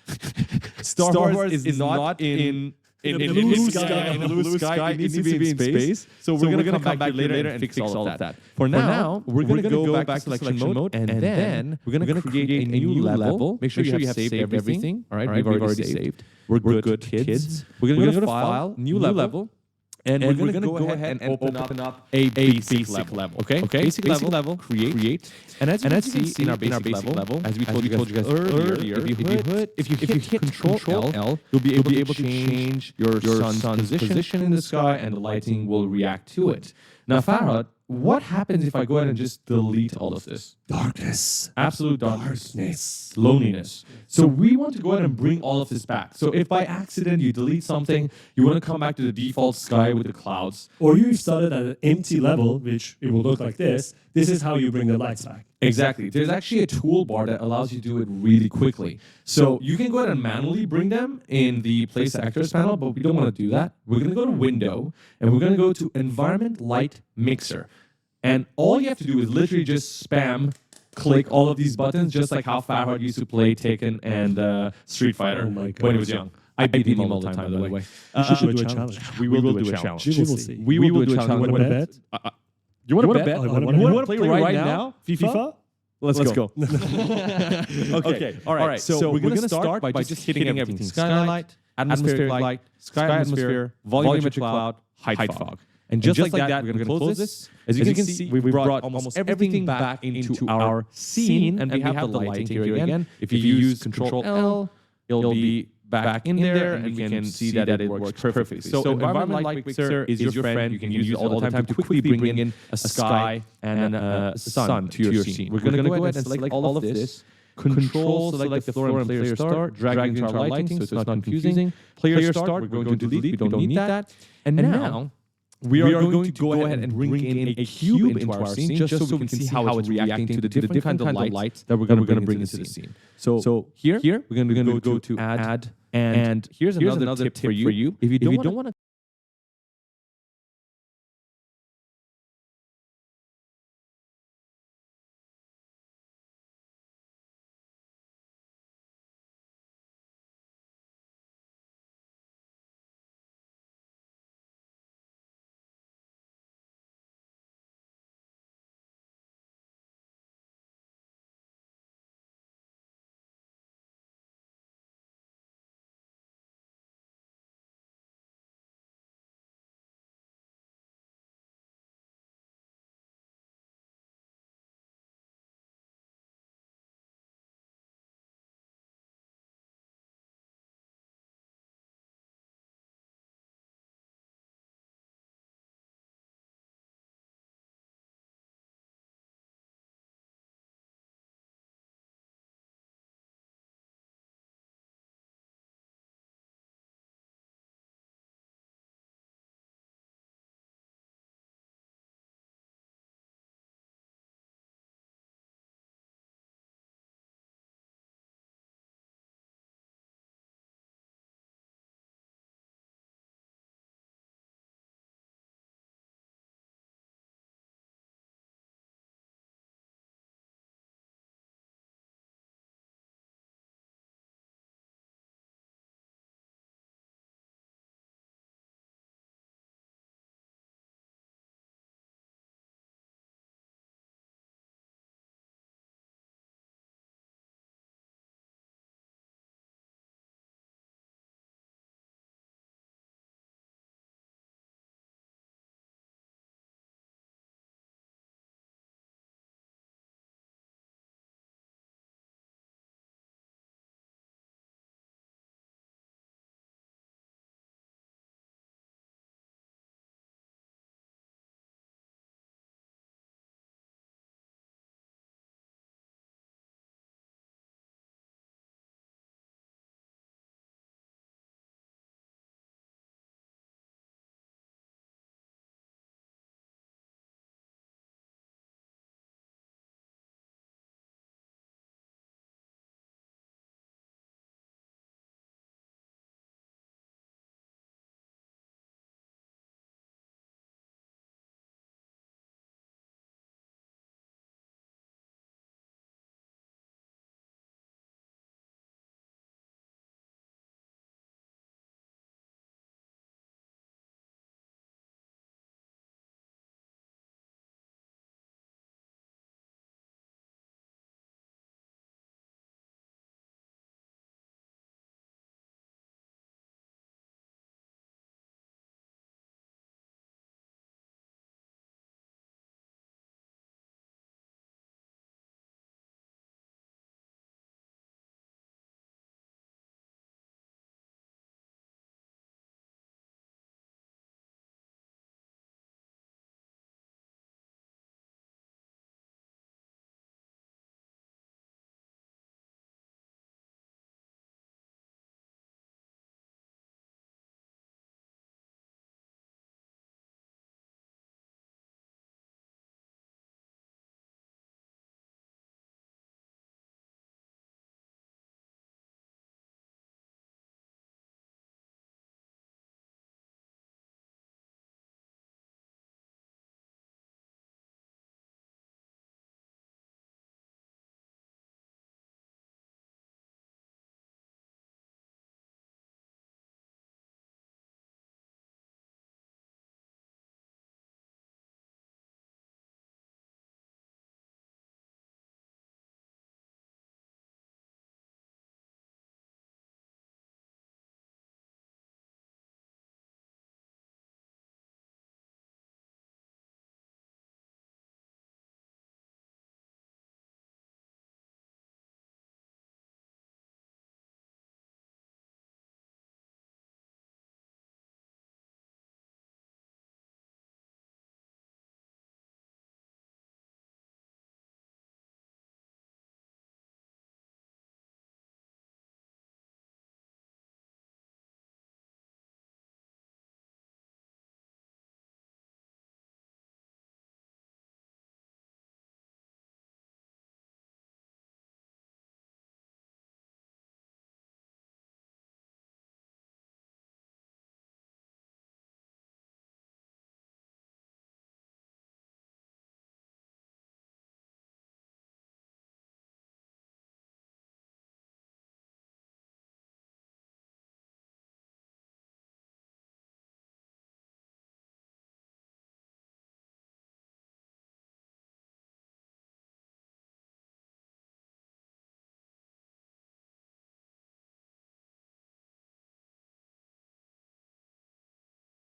Star Wars is not in the blue sky. It needs to be in space. So we're going to come back later and fix all of that. For now, we're going to go back to selection mode, and then we're going to create a new level. Make sure you have saved everything. All right, we've already saved. We're good, kids. We're going to go to File, New Level, and we're going to go ahead and open up a basic level. Okay? Basic level, create. And as you can see in our basic level, as we told you guys earlier, if you hit Control L, you'll be able to change your sun's position in the sky, and the lighting will react to it. Now, Farhad, what happens if I go ahead and just delete all of this? Darkness. Absolute darkness. Loneliness. So we want to go ahead and bring all of this back. So if by accident you delete something, you want to come back to the default sky with the clouds. Or you started at an empty level, which it will look like this. This is how you bring the lights back. Exactly. There's actually a toolbar that allows you to do it really quickly. So you can go ahead and manually bring them in the Place Actors panel, but we don't want to do that. We're going to go to Window, and we're going to go to Environment Light Mixer. And all you have to do is literally just click all of these buttons, just like how Farhad used to play Taken and Street Fighter when he was young. I beat him all the time, by the way. We should do a challenge. We will do a challenge. We will see. We will do a challenge. You want to bet? You want to bet? You want to play right now? FIFA? Let's go. Okay. All right. So we're going to start by just hitting everything. Skylight, atmospheric light, sky atmosphere, volumetric cloud, height fog. And just like that, we're going to close this. As you can see, we brought almost everything back into our scene, and we have the lighting here again. If you use Control L, it'll be back in there, and we can see that it works perfectly. So Environment Light Mixer is your friend. You can use it all the time to quickly bring in a sky and a sun to your scene. We're going to go ahead and select all of this. Control, select the floor and player start, drag it into our lighting so it's not confusing. Player start, we're going to delete, we don't need that. And now, we are going to go ahead and bring in a cube into our scene just so we can see how it's reacting to the different kinds of lights that we're going to bring into the scene. So here, we're going to go to Add, and here's another tip for you. If you don't want to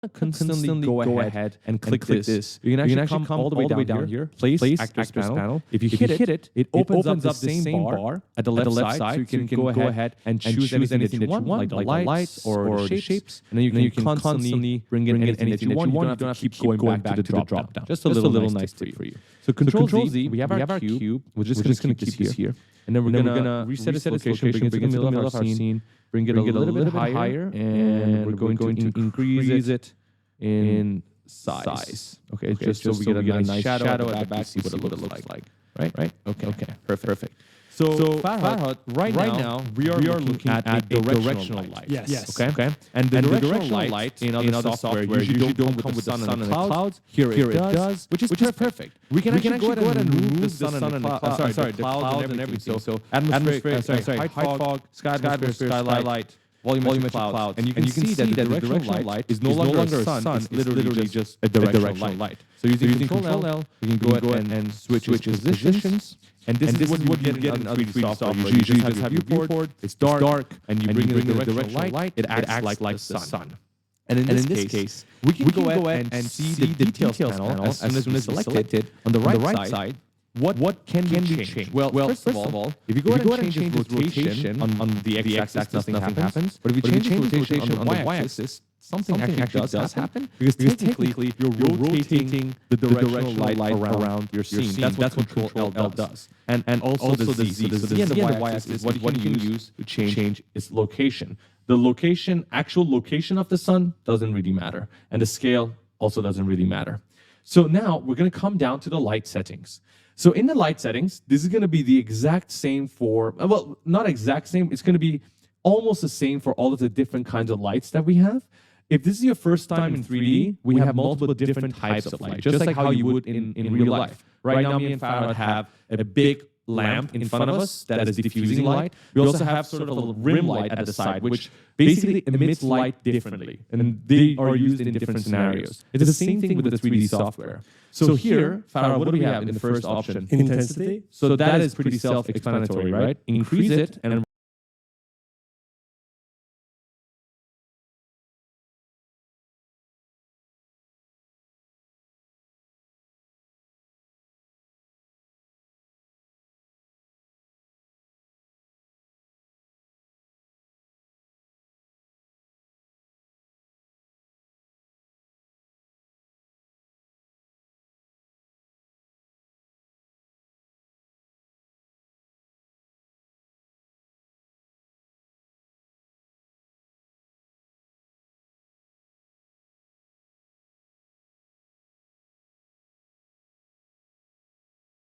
constantly go ahead and click this. You can actually come all the way down here, place actors panel. If you hit it, it opens up the same bar at the left side, so you can go ahead and choose anything that you want, like the lights or the shapes, and then you can constantly bring in anything that you want. You don't have to keep going back to the drop down. Just a little nice tip for you. So Control Z, we have our cube. We're just going to keep this here. And then we're going to reset its location, bring it to the middle of our scene, bring it a little bit higher, and we're going to increase it in size. Okay, just so we get a nice shadow at the back, see what it looks like. Right? Okay, perfect. So Farhad, right now, we are looking at a directional light. Yes. Okay. And the directional light in other software usually don't come with the sun and the clouds. Here it does, which is perfect. We can actually go ahead and remove the sun and the clouds. The clouds and everything. So atmospheric, high fog, sky atmosphere, skylight, volumetric clouds. And you can see that the directional light is no longer a sun, it's literally just a directional light. So using Control L, you can go ahead and switch positions. And this is what you get in other 3D software. You usually just have your viewport, it's dark, and you bring in the directional light, it acts like the sun. And in this case, we can go ahead and see the details panel as soon as we select it. On the right side, what can we change? Well, first of all, if you go ahead and change its rotation on the x-axis, nothing happens. But if you change its rotation on the y-axis, something actually does happen, because technically you're rotating the directional light around your scene. That's what Control L does. And also the Z. So the Z and the y-axis is what you can use to change its location. The actual location of the sun doesn't really matter. And the scale also doesn't really matter. So now we're going to come down to the light settings. So in the light settings, this is going to be the exact same for, well, not exact same, it's going to be almost the same for all of the different kinds of lights that we have. If this is your first time in 3D, we have multiple different types of light, just like how you would in real life. Right now, me and Farhad have a big lamp in front of us that is diffusing light. We also have sort of a rim light at the side, which basically emits light differently. And they are used in different scenarios. It's the same thing with the 3D software. So here, Farhad, what do we have in the first option? Intensity. So that is pretty self-explanatory, right? Increase it and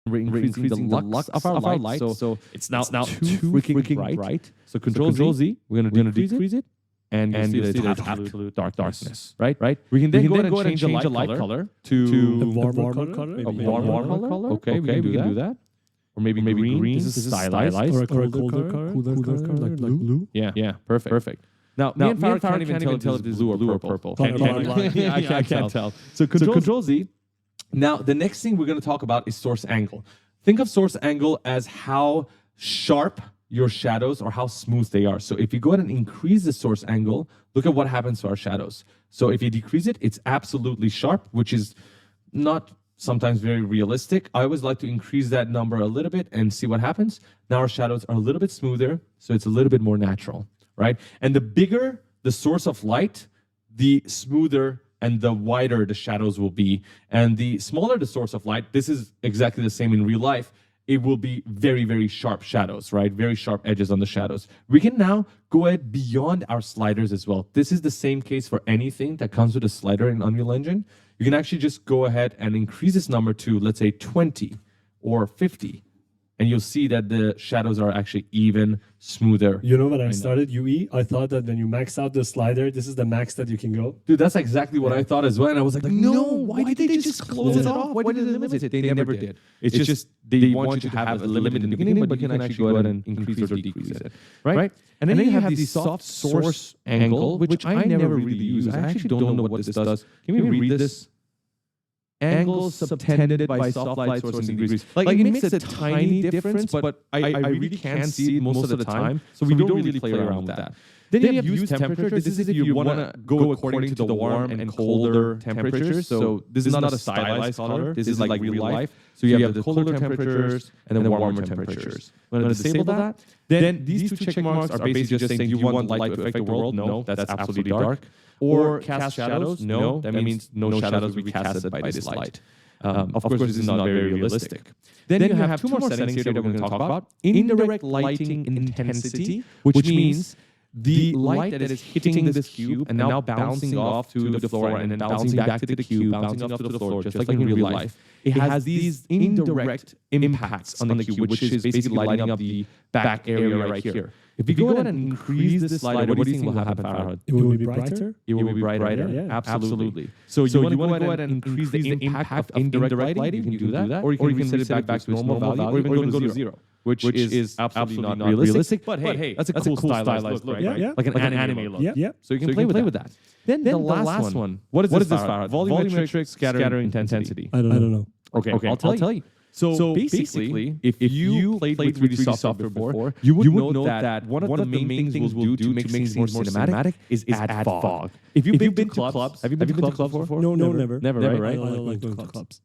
we're increasing the lux of our light. So it's now too freaking bright. So Control Z, we're going to decrease it. And you see that it's absolute darkness, right? We can then go ahead and change the light color to a warmer color. A warmer color. Okay, we can do that. Or maybe green. This is stylized. Or a colder color, like blue. Yeah, perfect. Now, me and Farhad can't even tell if this is blue or purple. I can't tell. So Control Z. Now, the next thing we're going to talk about is source angle. Think of source angle as how sharp your shadows or how smooth they are. So if you go ahead and increase the source angle, look at what happens to our shadows. So if you decrease it, it's absolutely sharp, which is not sometimes very realistic. I always like to increase that number a little bit and see what happens. Now our shadows are a little bit smoother, so it's a little bit more natural, right? And the bigger the source of light, the smoother and the wider the shadows will be. And the smaller the source of light, this is exactly the same in real life, it will be very, very sharp shadows, right? Very sharp edges on the shadows. We can now go ahead beyond our sliders as well. This is the same case for anything that comes with a slider in Unreal Engine. You can actually just go ahead and increase this number to, let's say, 20 or 50. And you'll see that the shadows are actually even smoother. You know, when I started UE, I thought that when you max out the slider, this is the max that you can go. Dude, that's exactly what I thought as well. And I was like no, why did they just close it off? Why did they limit it? They never did. It's just they want you to have a limit in the beginning, but you can actually go ahead and increase or decrease it. Right? And then you have the soft source angle, which I never really use. I actually don't know what this does. Can we read this? Angles subtended by soft light source and degrees. Like it makes a tiny difference, but I really can't see it most of the time. So we don't really play around with that. Then you have use temperature. This is if you want to go according to the warm and colder temperatures. So this is not a stylized color. This is like real life. So you have the colder temperatures and then warmer temperatures. I'm going to disable that. Then these two check marks are basically just saying, do you want light to affect the world? No, that's absolutely dark. Or cast shadows? No, that means no shadows will be casted by this light. Of course, this is not very realistic. Then you have two more settings here that we're going to talk about. Indirect lighting intensity, which means the light that is hitting this cube and now bouncing off to the floor and then bouncing back to the cube, bouncing off to the floor, just like in real life. It has these indirect impacts on the cube, which is basically lighting up the back area right here. If you go ahead and increase this slider, what do you think will happen, Farhad? It will be brighter? It will be brighter. Yeah. Absolutely. So you want to go ahead and increase the impact of indirect lighting, you can do that. Or you can set it back to its normal value, or even go to zero. Which is absolutely not realistic. But hey, that's a cool stylized look, right? Yeah. Like an anime look. Yeah. So you can play with that. Then the last one. What is this, Farhad? Volumetric scattering intensity. I don't know. Okay, I'll tell you. So basically, if you played with 3D software before, you would know that one of the main things we'll do to make things more cinematic is add fog. If you've been to clubs, have you been to clubs before? No, never. Never, right? I don't like going to clubs.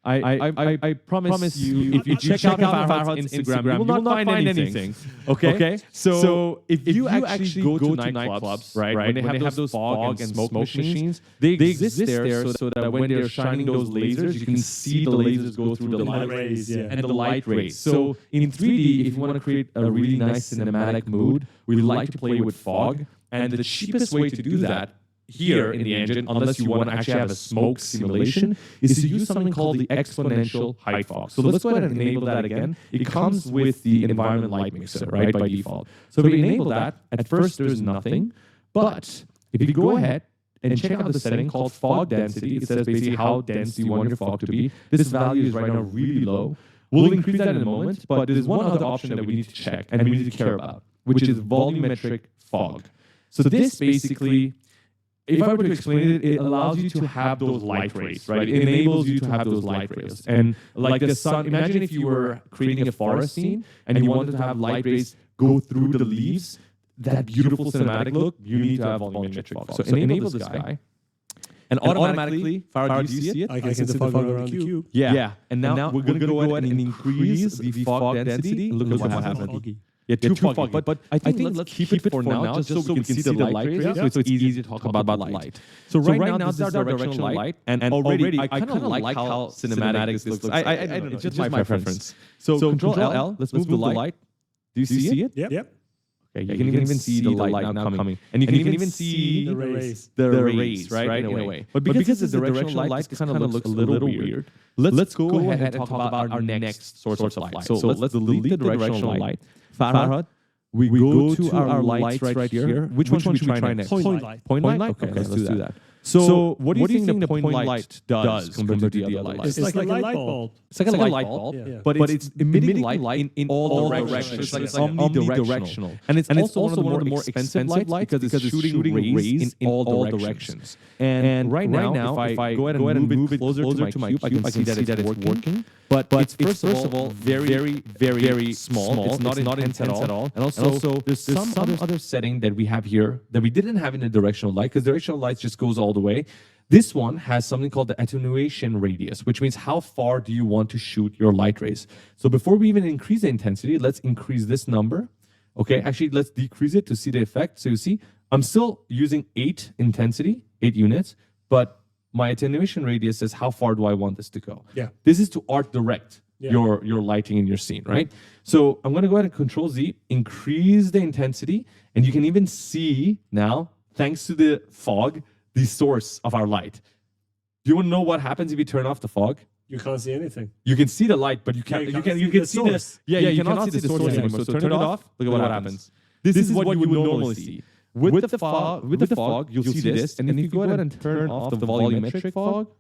I promise you, if you check out Farhad's Instagram, you will not find anything. Okay? So if you actually go to nightclubs, right, when they have those fog and smoke machines, they exist there so that when they're shining those lasers, you can see the lasers go through the light rays and the light rays. So in 3D, if you want to create a really nice cinematic mood, we like to play with fog. And the cheapest way to do that here in the engine, unless you want to actually have a smoke simulation, is to use something called the exponential height fog. So let's go ahead and enable that again. It comes with the environment light mixer, right, by default. So if we enable that, at first there's nothing, but if you go ahead and check out the setting called fog density, it says basically how dense do you want your fog to be. This value is right now really low. We'll increase that in a moment, but there's one other option that we need to check and we need to care about, which is volumetric fog. So this basically, if I were to explain it, it allows you to have those light rays, right? It enables you to have those light rays. And like the sun, imagine if you were creating a forest scene and you wanted to have light rays go through the leaves, that beautiful cinematic look, you need to have volumetric fog. So enable this guy. And automatically, Farhad, do you see it? I can see the fog around the cube. Yeah. And now we're going to go ahead and increase the fog density. Look at what happens. Yeah, too foggy. But I think let's keep it for now, just so we can see the light rays, so it's easy to talk about light. So right now, this is our directional light, and already I kind of like how cinematic this looks. I don't know, it's just my preference. So Control L, let's move the light. Do you see it? Yep. Okay, you can even see the light now coming. And you can even see the rays, right, in a way. But because the directional light kind of looks a little weird, let's go ahead and talk about our next source of light. So let's delete the directional light. Farhad, we go to our lights right here. Which one should we try next? Point light. Point light? Okay, let's do that. So what do you think the point light does compared to the other lights? It's like a light bulb. It's like a light bulb, but it's emitting light in all directions. It's like omnidirectional. And it's also one of the more expensive lights because it's shooting rays in all directions. And right now, if I go ahead and move it closer to my cube, I can see that it's working. But it's first of all very small. It's not intense at all. And also there's some other setting that we have here that we didn't have in the directional light, because directional light just goes all the way. This one has something called the attenuation radius, which means how far do you want to shoot your light rays. So before we even increase the intensity, let's increase this number. Okay, actually, let's decrease it to see the effect. So you see, I'm still using 8 intensity, 8 units, but my attenuation radius says how far do I want this to go. Yeah. This is to art direct your lighting in your scene, right? So I'm going to go ahead and Control Z, increase the intensity, and you can even see now, thanks to the fog, the source of our light. Do you want to know what happens if you turn off the fog? You can't see anything. You can see the light, but you can't. You can see the source. You cannot see the source anymore. So turn it off. Look at what happens. This is what you would normally see. With the fog, you'll see this. And if you go ahead and turn off the volumetric fog.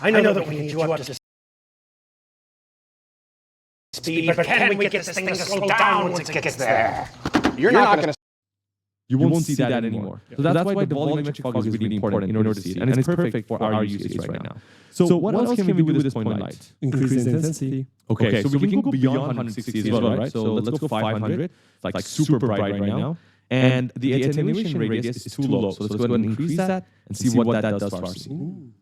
I know that we need you up to speed, but can we get this thing to slow down once it gets there? you're not going to You won't see that anymore. So that's why the volumetric fog is really important in order to see it. And it's perfect for our use case right now. So what else can we do with this point light? Increase the intensity. Okay, so we can go beyond 160 as well, right? So let's go 500. It's like super bright right now. And the attenuation radius is too low. So let's go ahead and increase that and see what that does for our scene.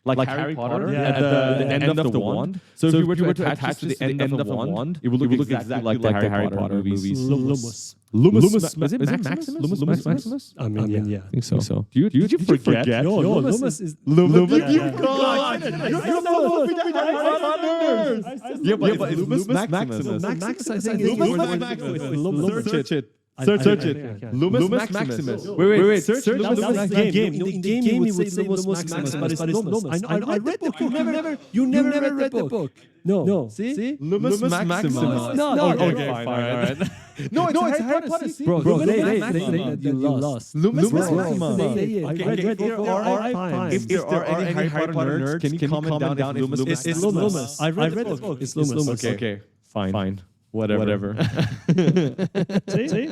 Like Harry Potter at the end of the wand. So if you were to attach to the end of the wand, it would look exactly like the Harry Potter movies. Lumos. Is it Maximus? Lumos? I mean, yeah. I think so. Did you forget? Yo, Lumos is... Lumos. Yeah, but Lumos Maximus. Maximus, I think, is... Search it. Search it. Lumos Maximus. Wait. Search Lumos Maximus. In the game, you would say Lumos Maximus, but it's Lumos. I read the book. You never read the book. No. See? Lumos Maximus. No. Okay, fine. All right. No, it's Harry Potter. Bro, you lost. Lumos Maximus. If there are any Harry Potter nerds, can you comment down if Lumos? It's Lumos. I read the book. It's Lumos. Okay. Fine. Whatever. See?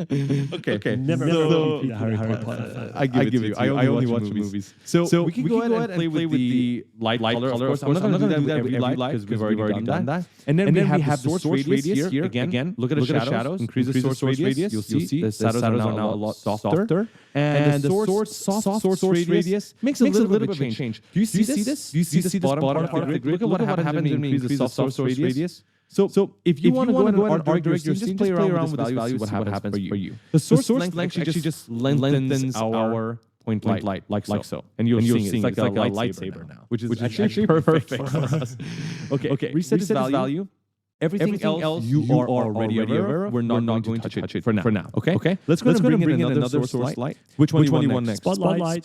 Okay. Never be a Harry Potter. I give it to you. I only watch movies. So we can go ahead and play with the light color. Of course, I'm not going to do that with every light because we've already done that. And then we have the source radius here. Again, look at the shadows. Increase the source radius. You'll see the shadows are now a lot softer. And the soft source radius makes a little bit of a change. Do you see this? Do you see this bottom part of the grid? Look at what happens when we increase the soft source radius. So if you want to go and art direct your scene, just play around with this value, see what happens for you. The source length actually just lengthens our point light like so. And you're seeing it's like a lightsaber now, which is actually perfect for us. Okay, reset this value. Everything else you are already aware of. We're not going to touch it for now. Okay? Let's go and bring in another source light. Which one do you want next? Spotlight.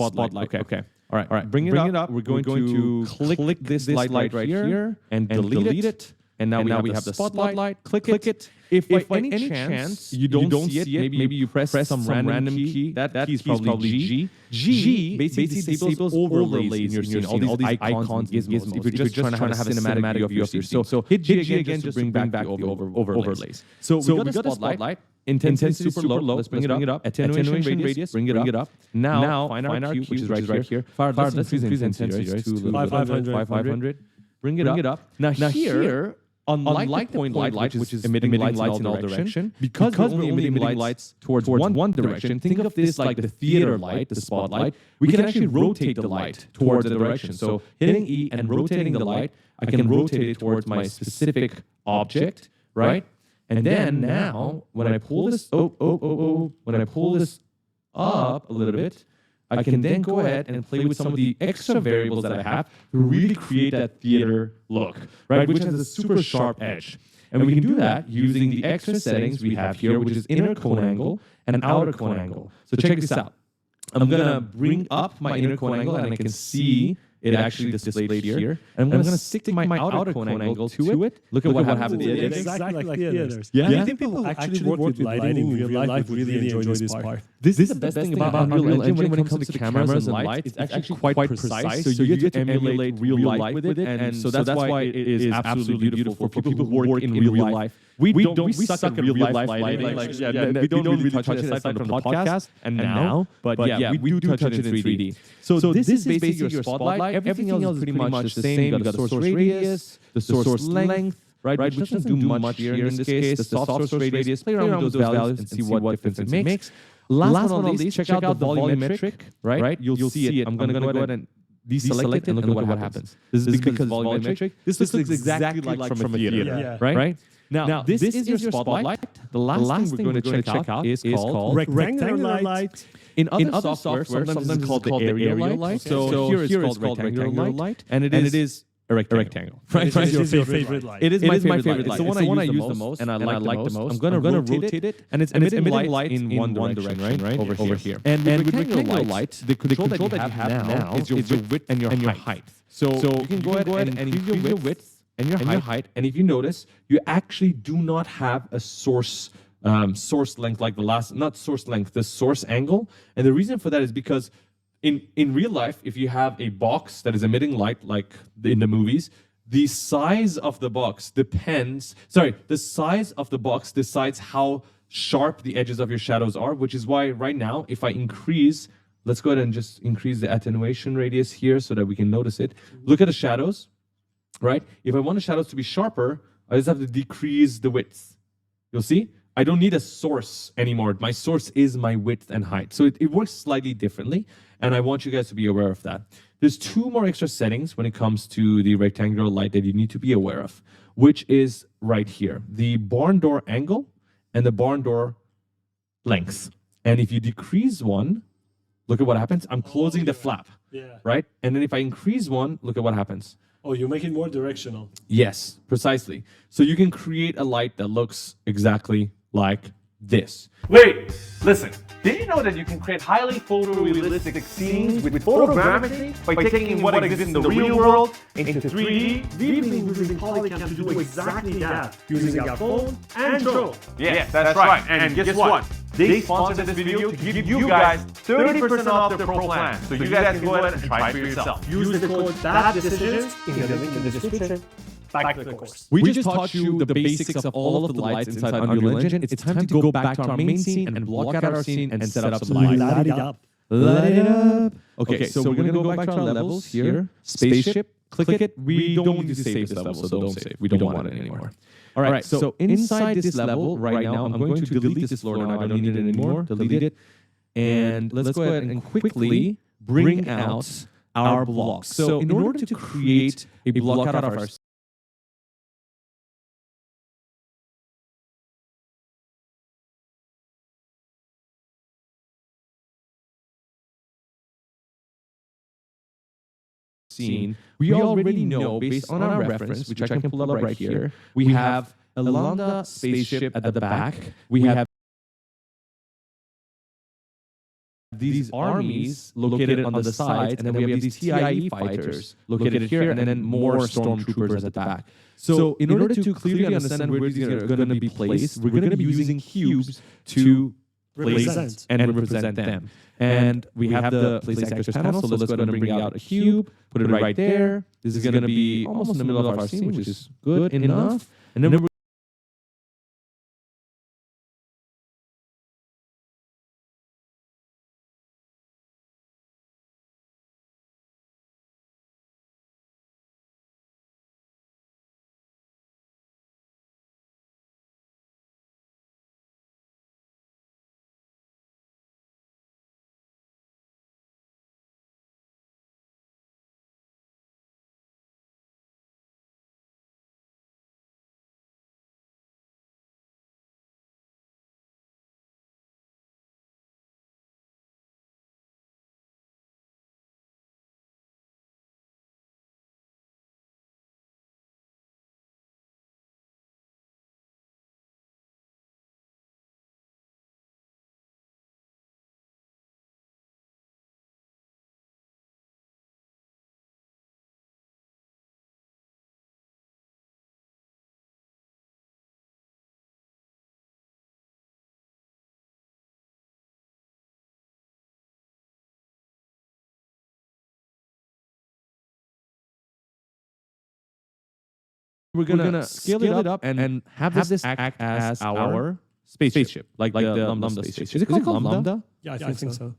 Okay. All right. Bring it up. We're going to click this light right here and delete it. And now we have the spotlight. Click it. If by any chance you don't see it, maybe you press some random key. That key is probably G. G basically disables overlays in your scene. All these icons, gizmos. If you're just trying to have a cinematic view of your scene. So hit G again just to bring back the overlays. So we got the spotlight. Intensity super low. Let's bring it up. Attenuation radius. Bring it up. Now find our Q, which is right here. Let's increase intensity. 500. Bring it up. Now here. Unlike the point light, which is emitting lights in all directions, because we're only emitting lights towards one direction, think of this like the theater light, the spotlight. We can actually rotate the light towards the direction. So hitting E and rotating the light, I can rotate it towards my specific object, right? And then now, when I pull this, when I pull this up a little bit, I can then go ahead and play with some of the extra variables that I have to really create that theater look, right? Which has a super sharp edge. And we can do that using the extra settings we have here, which is inner cone angle and outer cone angle. So check this out. I'm going to bring up my inner cone angle and I can see it actually displayed here. And I'm going to stick my outer cone angle to it. Look at what happens. It's exactly like theaters. Yeah. I think people actually work with lighting in real life would really enjoy this part. This is the best thing about Unreal Engine when it comes to cameras and lights. It's actually quite precise. So you get to emulate real life with it. And so that's why it is absolutely beautiful for people who work in real life. We suck at real life lighting. We don't really touch it aside from the podcast and now. But yeah, we do touch it in 3D. So this is basically your spotlight. Everything else is pretty much the same. You got the source radius, the source length, right? Which doesn't do much here in this case. The soft source radius. Play around with those values and see what difference it makes. Last but not least, check out the volumetric, right? You'll see it. I'm going to go ahead and deselect it and look at what happens. This is because volumetric. This looks exactly like from a theater, right? Now, this is your spotlight. The last thing we're going to check out is called rectangular light. In other software, sometimes it's called the aerial light. So here it's called rectangular light, and it is a rectangle. Right? It's your favorite light. It is my favorite light. It's the one I use the most, and I like the most. I'm going to rotate it, and it's emitting light in one direction, right? Over here. And with rectangular light, the control that you have now is your width and your height. So you can go ahead and increase your width and your height. And if you notice, you actually do not have a source length like the source angle. And the reason for that is because in real life, if you have a box that is emitting light like in the movies, the size of the box decides how sharp the edges of your shadows are, which is why right now, if I increase, let's go ahead and just increase the attenuation radius here so that we can notice it. Look at the shadows, right? If I want the shadows to be sharper, I just have to decrease the width. You'll see? I don't need a source anymore. My source is my width and height. So it works slightly differently, and I want you guys to be aware of that. There's two more extra settings when it comes to the rectangular light that you need to be aware of, which is right here, the barn door angle and the barn door length. And if you decrease one, look at what happens. I'm closing the flap, right? And then if I increase one, look at what happens. Oh, you make it more directional. Yes, precisely. So you can create a light that looks exactly like this. Wait, listen. Did you know that you can create highly photorealistic scenes with photogrammetry by taking what exists in the real world into 3D? We've been using Polycam to do exactly that, using our phone and drone. Yes, that's right. And guess what? They sponsored this video to give you guys 30% off their pro plan. So you guys can go ahead and try it for yourself. Use the code BADDECISIONS in the link in the description. Back to the course. We just taught you the basics of all of the lights inside Unreal Engine. It's time to go back to our main scene and block out our scene and set up some lights. Light it up. Light it up. Okay, so we're gonna go back to our levels here. Spaceship, click it. We don't need to save this level, so don't save. We don't want it anymore. All right, so inside this level right now, I'm going to delete this floor now. I don't need it anymore. Delete it. And let's go ahead and quickly bring out our blocks. So in order to create a block out of our scene, we already know, based on our reference, which I can pull up right here, we have a Lambda spaceship at the back. We have these armies located on the sides, and then we have these TIE fighters located here, and then more stormtroopers at the back. So in order to clearly understand where these are going to be placed, we're going to be using cubes to place and represent them. And we have the place actors panel, so let's go ahead and bring out a cube, put it right there. This is going to be almost in the middle of our scene, which is good enough. And then we're gonna scale it up and have this act as our spaceship, like the Lambda spaceship. Is it called Lambda? Yeah, I think so.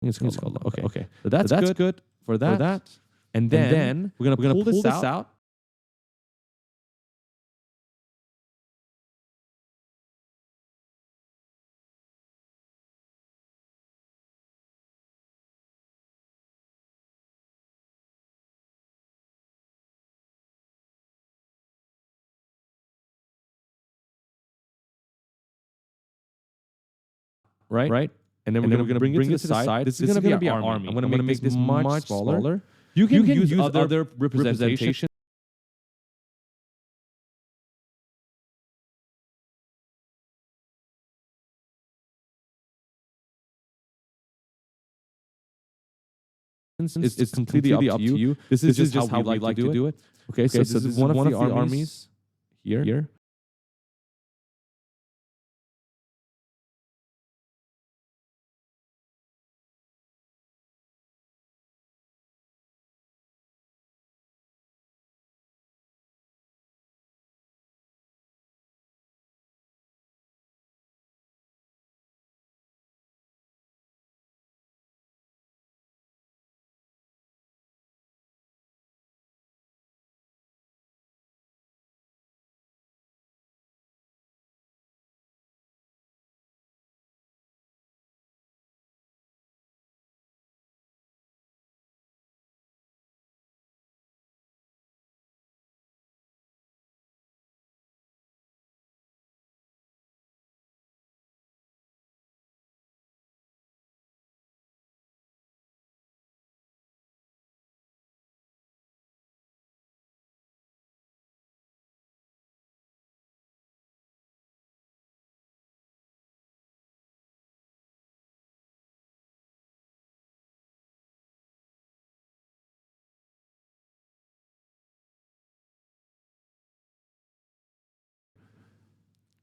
It's called okay. So that's good for that. And then we're gonna pull this out. Right? And then we're going to bring it to the side. This is going to be our army. I'm going to make this much smaller. You can use other representations. It's completely up to you. This is just how we like to do it. Okay, so this is one of the armies here.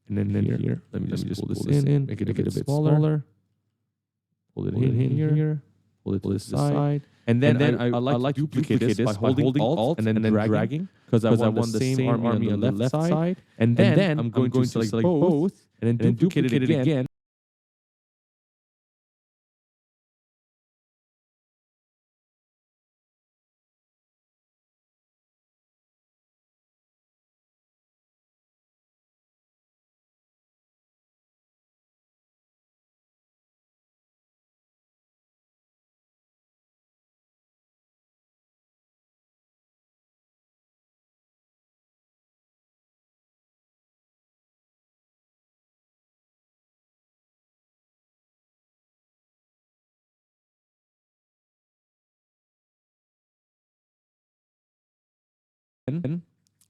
And then here, let me just pull this in, make it a bit smaller. Pull it in here, pull it to the side. And then I like to duplicate this by holding Alt and then dragging, because I want the same army on the left side. And then I'm going to select both and then duplicate it again.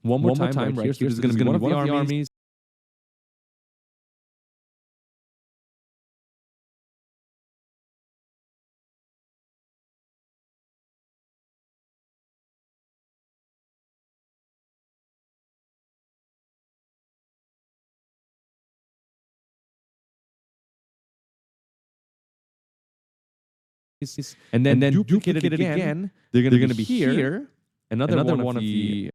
One more time right here. So this is going to be one of the armies. And then duplicate it again. They're going to be here. Another one of the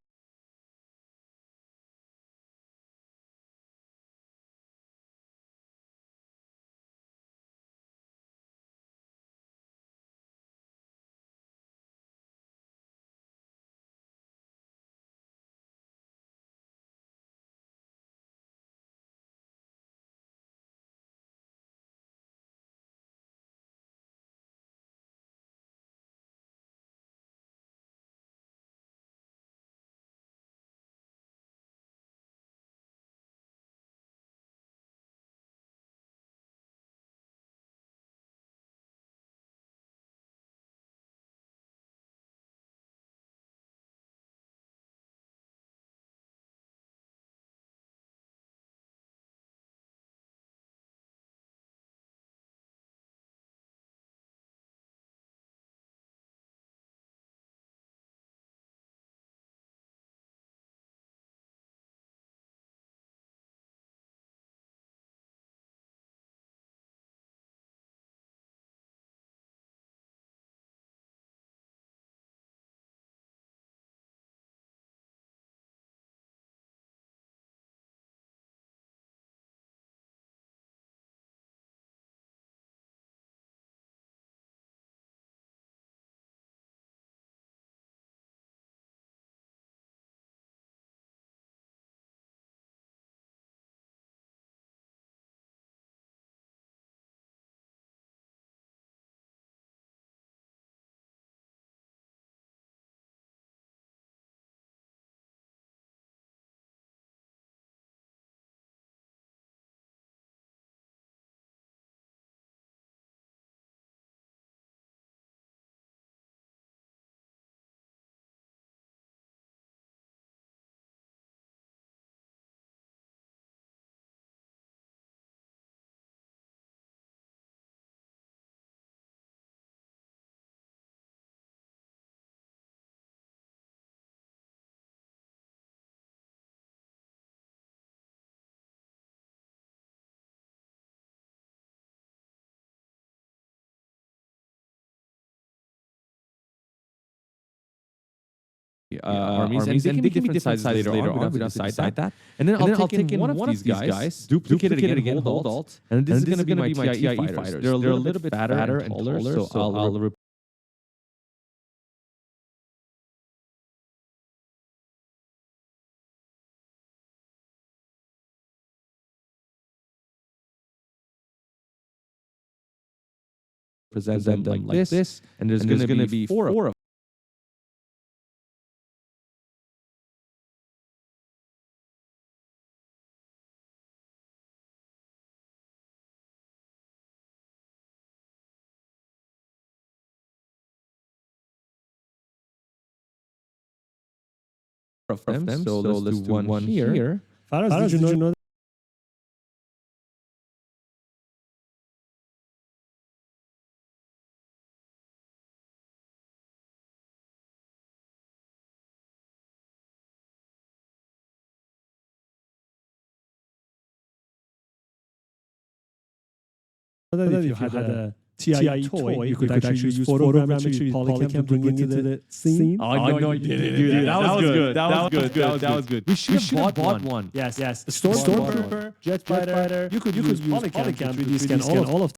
armies, and they can be different sizes later on. We have to decide that. And then I'll take in one of these guys, duplicate it again, hold Alt, and this is going to be my TIE fighters. They're a little bit fatter and taller, so I'll present them like this, and there's going to be four of them. So let's do one here. Faraz, did you know that? If you had a TIE toy, you could actually use photogrammetry, Polycam, bring it into the scene. Oh, no, you didn't do that. That was good. That was good. We should have bought one. Yes. Stormtrooper, jet fighter. You could use Polycam to 3D scan all of them.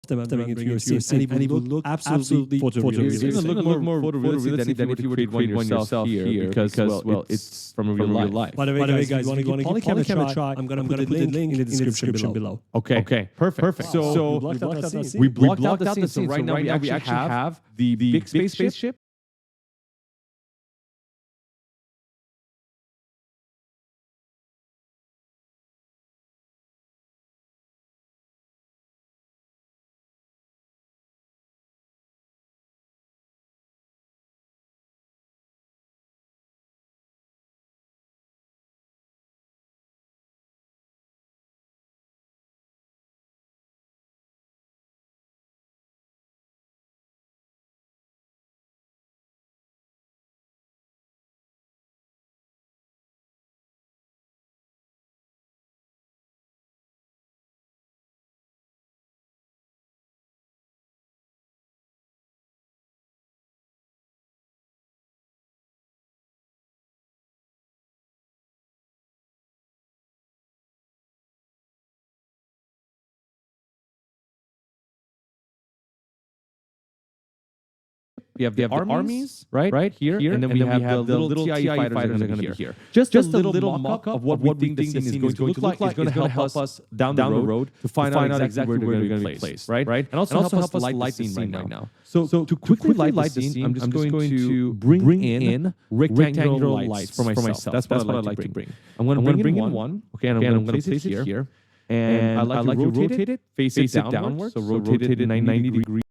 Them and bring it to your scene, and it will look absolutely photorealistic. It's going to look more photorealistic than if you were to create one yourself here, because well, it's from real life. By the way, guys, you want to give Polycam a try? I'm going to put the link in the description below. Okay, perfect. So we blocked out the scene. So right now we actually have the big spaceship. We have the armies right here, and then we have the little TIE fighters that are going to be here. Just a little mock-up of what we think the scene is going to look like. It's going to help us down the road to find out exactly where they're going to be placed, right? And also help us light the scene right now. So to quickly light the scene, I'm just going to bring in rectangular lights for myself. That's what I like to bring. I'm going to bring in one, okay, and I'm going to place it here. And I like to rotate it, face it downwards, so rotate it 90 degrees.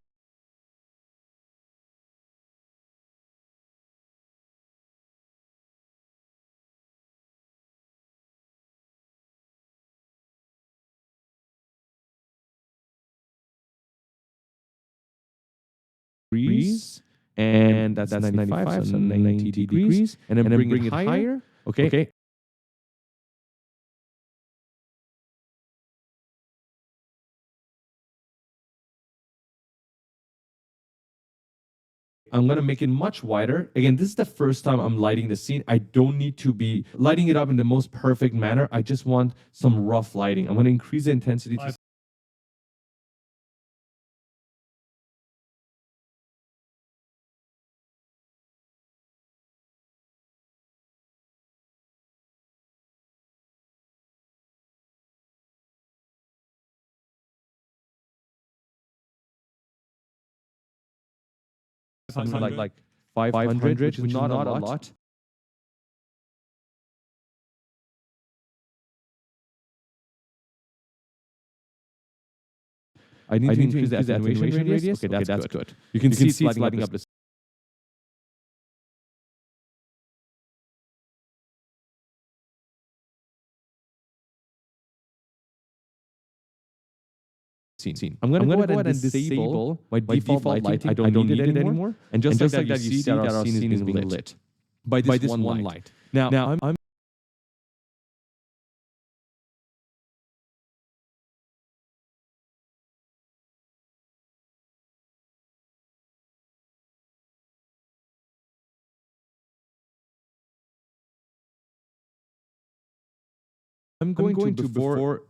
And that's 95, so 90 degrees, and then bring it higher. Okay. I'm going to make it much wider. Again, this is the first time I'm lighting the scene. I don't need to be lighting it up in the most perfect manner. I just want some rough lighting. I'm going to increase the intensity to something like 500, which is not a lot. I need to increase the attenuation radius. Okay, that's good. You can see it's lighting up the scene. I'm going to go ahead and disable my default lighting. I don't need it anymore. And just like that, you see that our scene is being lit by this one light. Now I'm going to before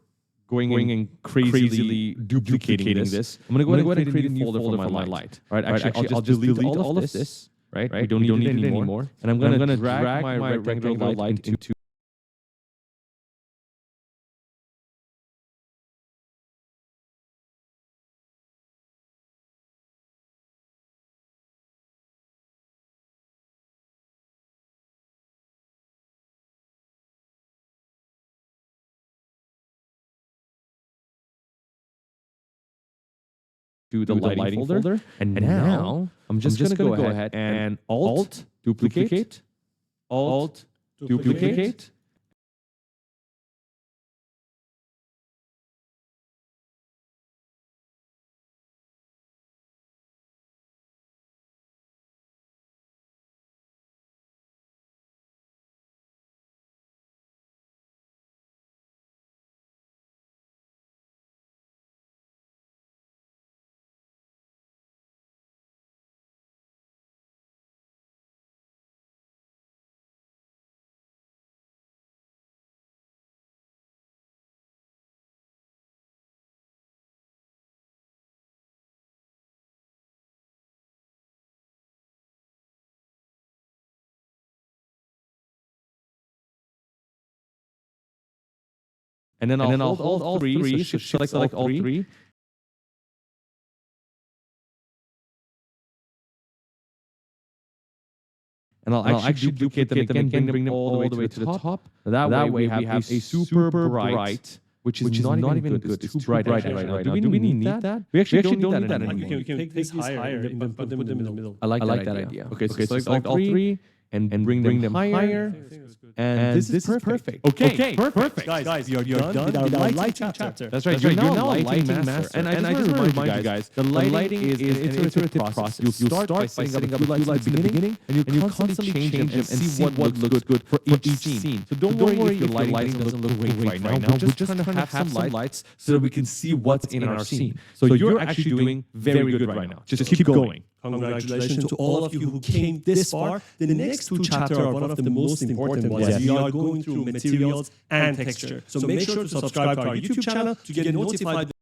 going and crazily duplicating this, I'm going to go ahead and create a new folder for my light. Right? Actually, I'll just delete all of this. Right? We don't need it anymore. And I'm going to drag my rectangular light into the lighting folder. And now I'm just going to go ahead and Alt, duplicate, Alt, duplicate. And then I'll hold all three, so select all three. And I'll actually duplicate them again, bring them all the way to the top. That way we have a super bright, which is not even good. It's too bright right now. Do we need that? We actually don't need that anymore. You can take this higher and put them in the middle. I like that idea. Okay, so select all three and bring them higher. And this is perfect. Okay, perfect. Guys, you're done with our lighting chapter. That's right. You're now a lighting master. And I just want to remind you guys, the lighting is an iterative process. You'll start by setting up a few lights in the beginning, and you constantly change them and see what looks good for each scene. So don't worry if your lighting doesn't look great right now. We're just trying to have some lights so that we can see what's in our scene. So you're actually doing very good right now. Just keep going. Congratulations to all of you who came this far. The next two chapters are one of the most important ones. We are going through materials and texture. So make sure to subscribe to our YouTube channel to get notified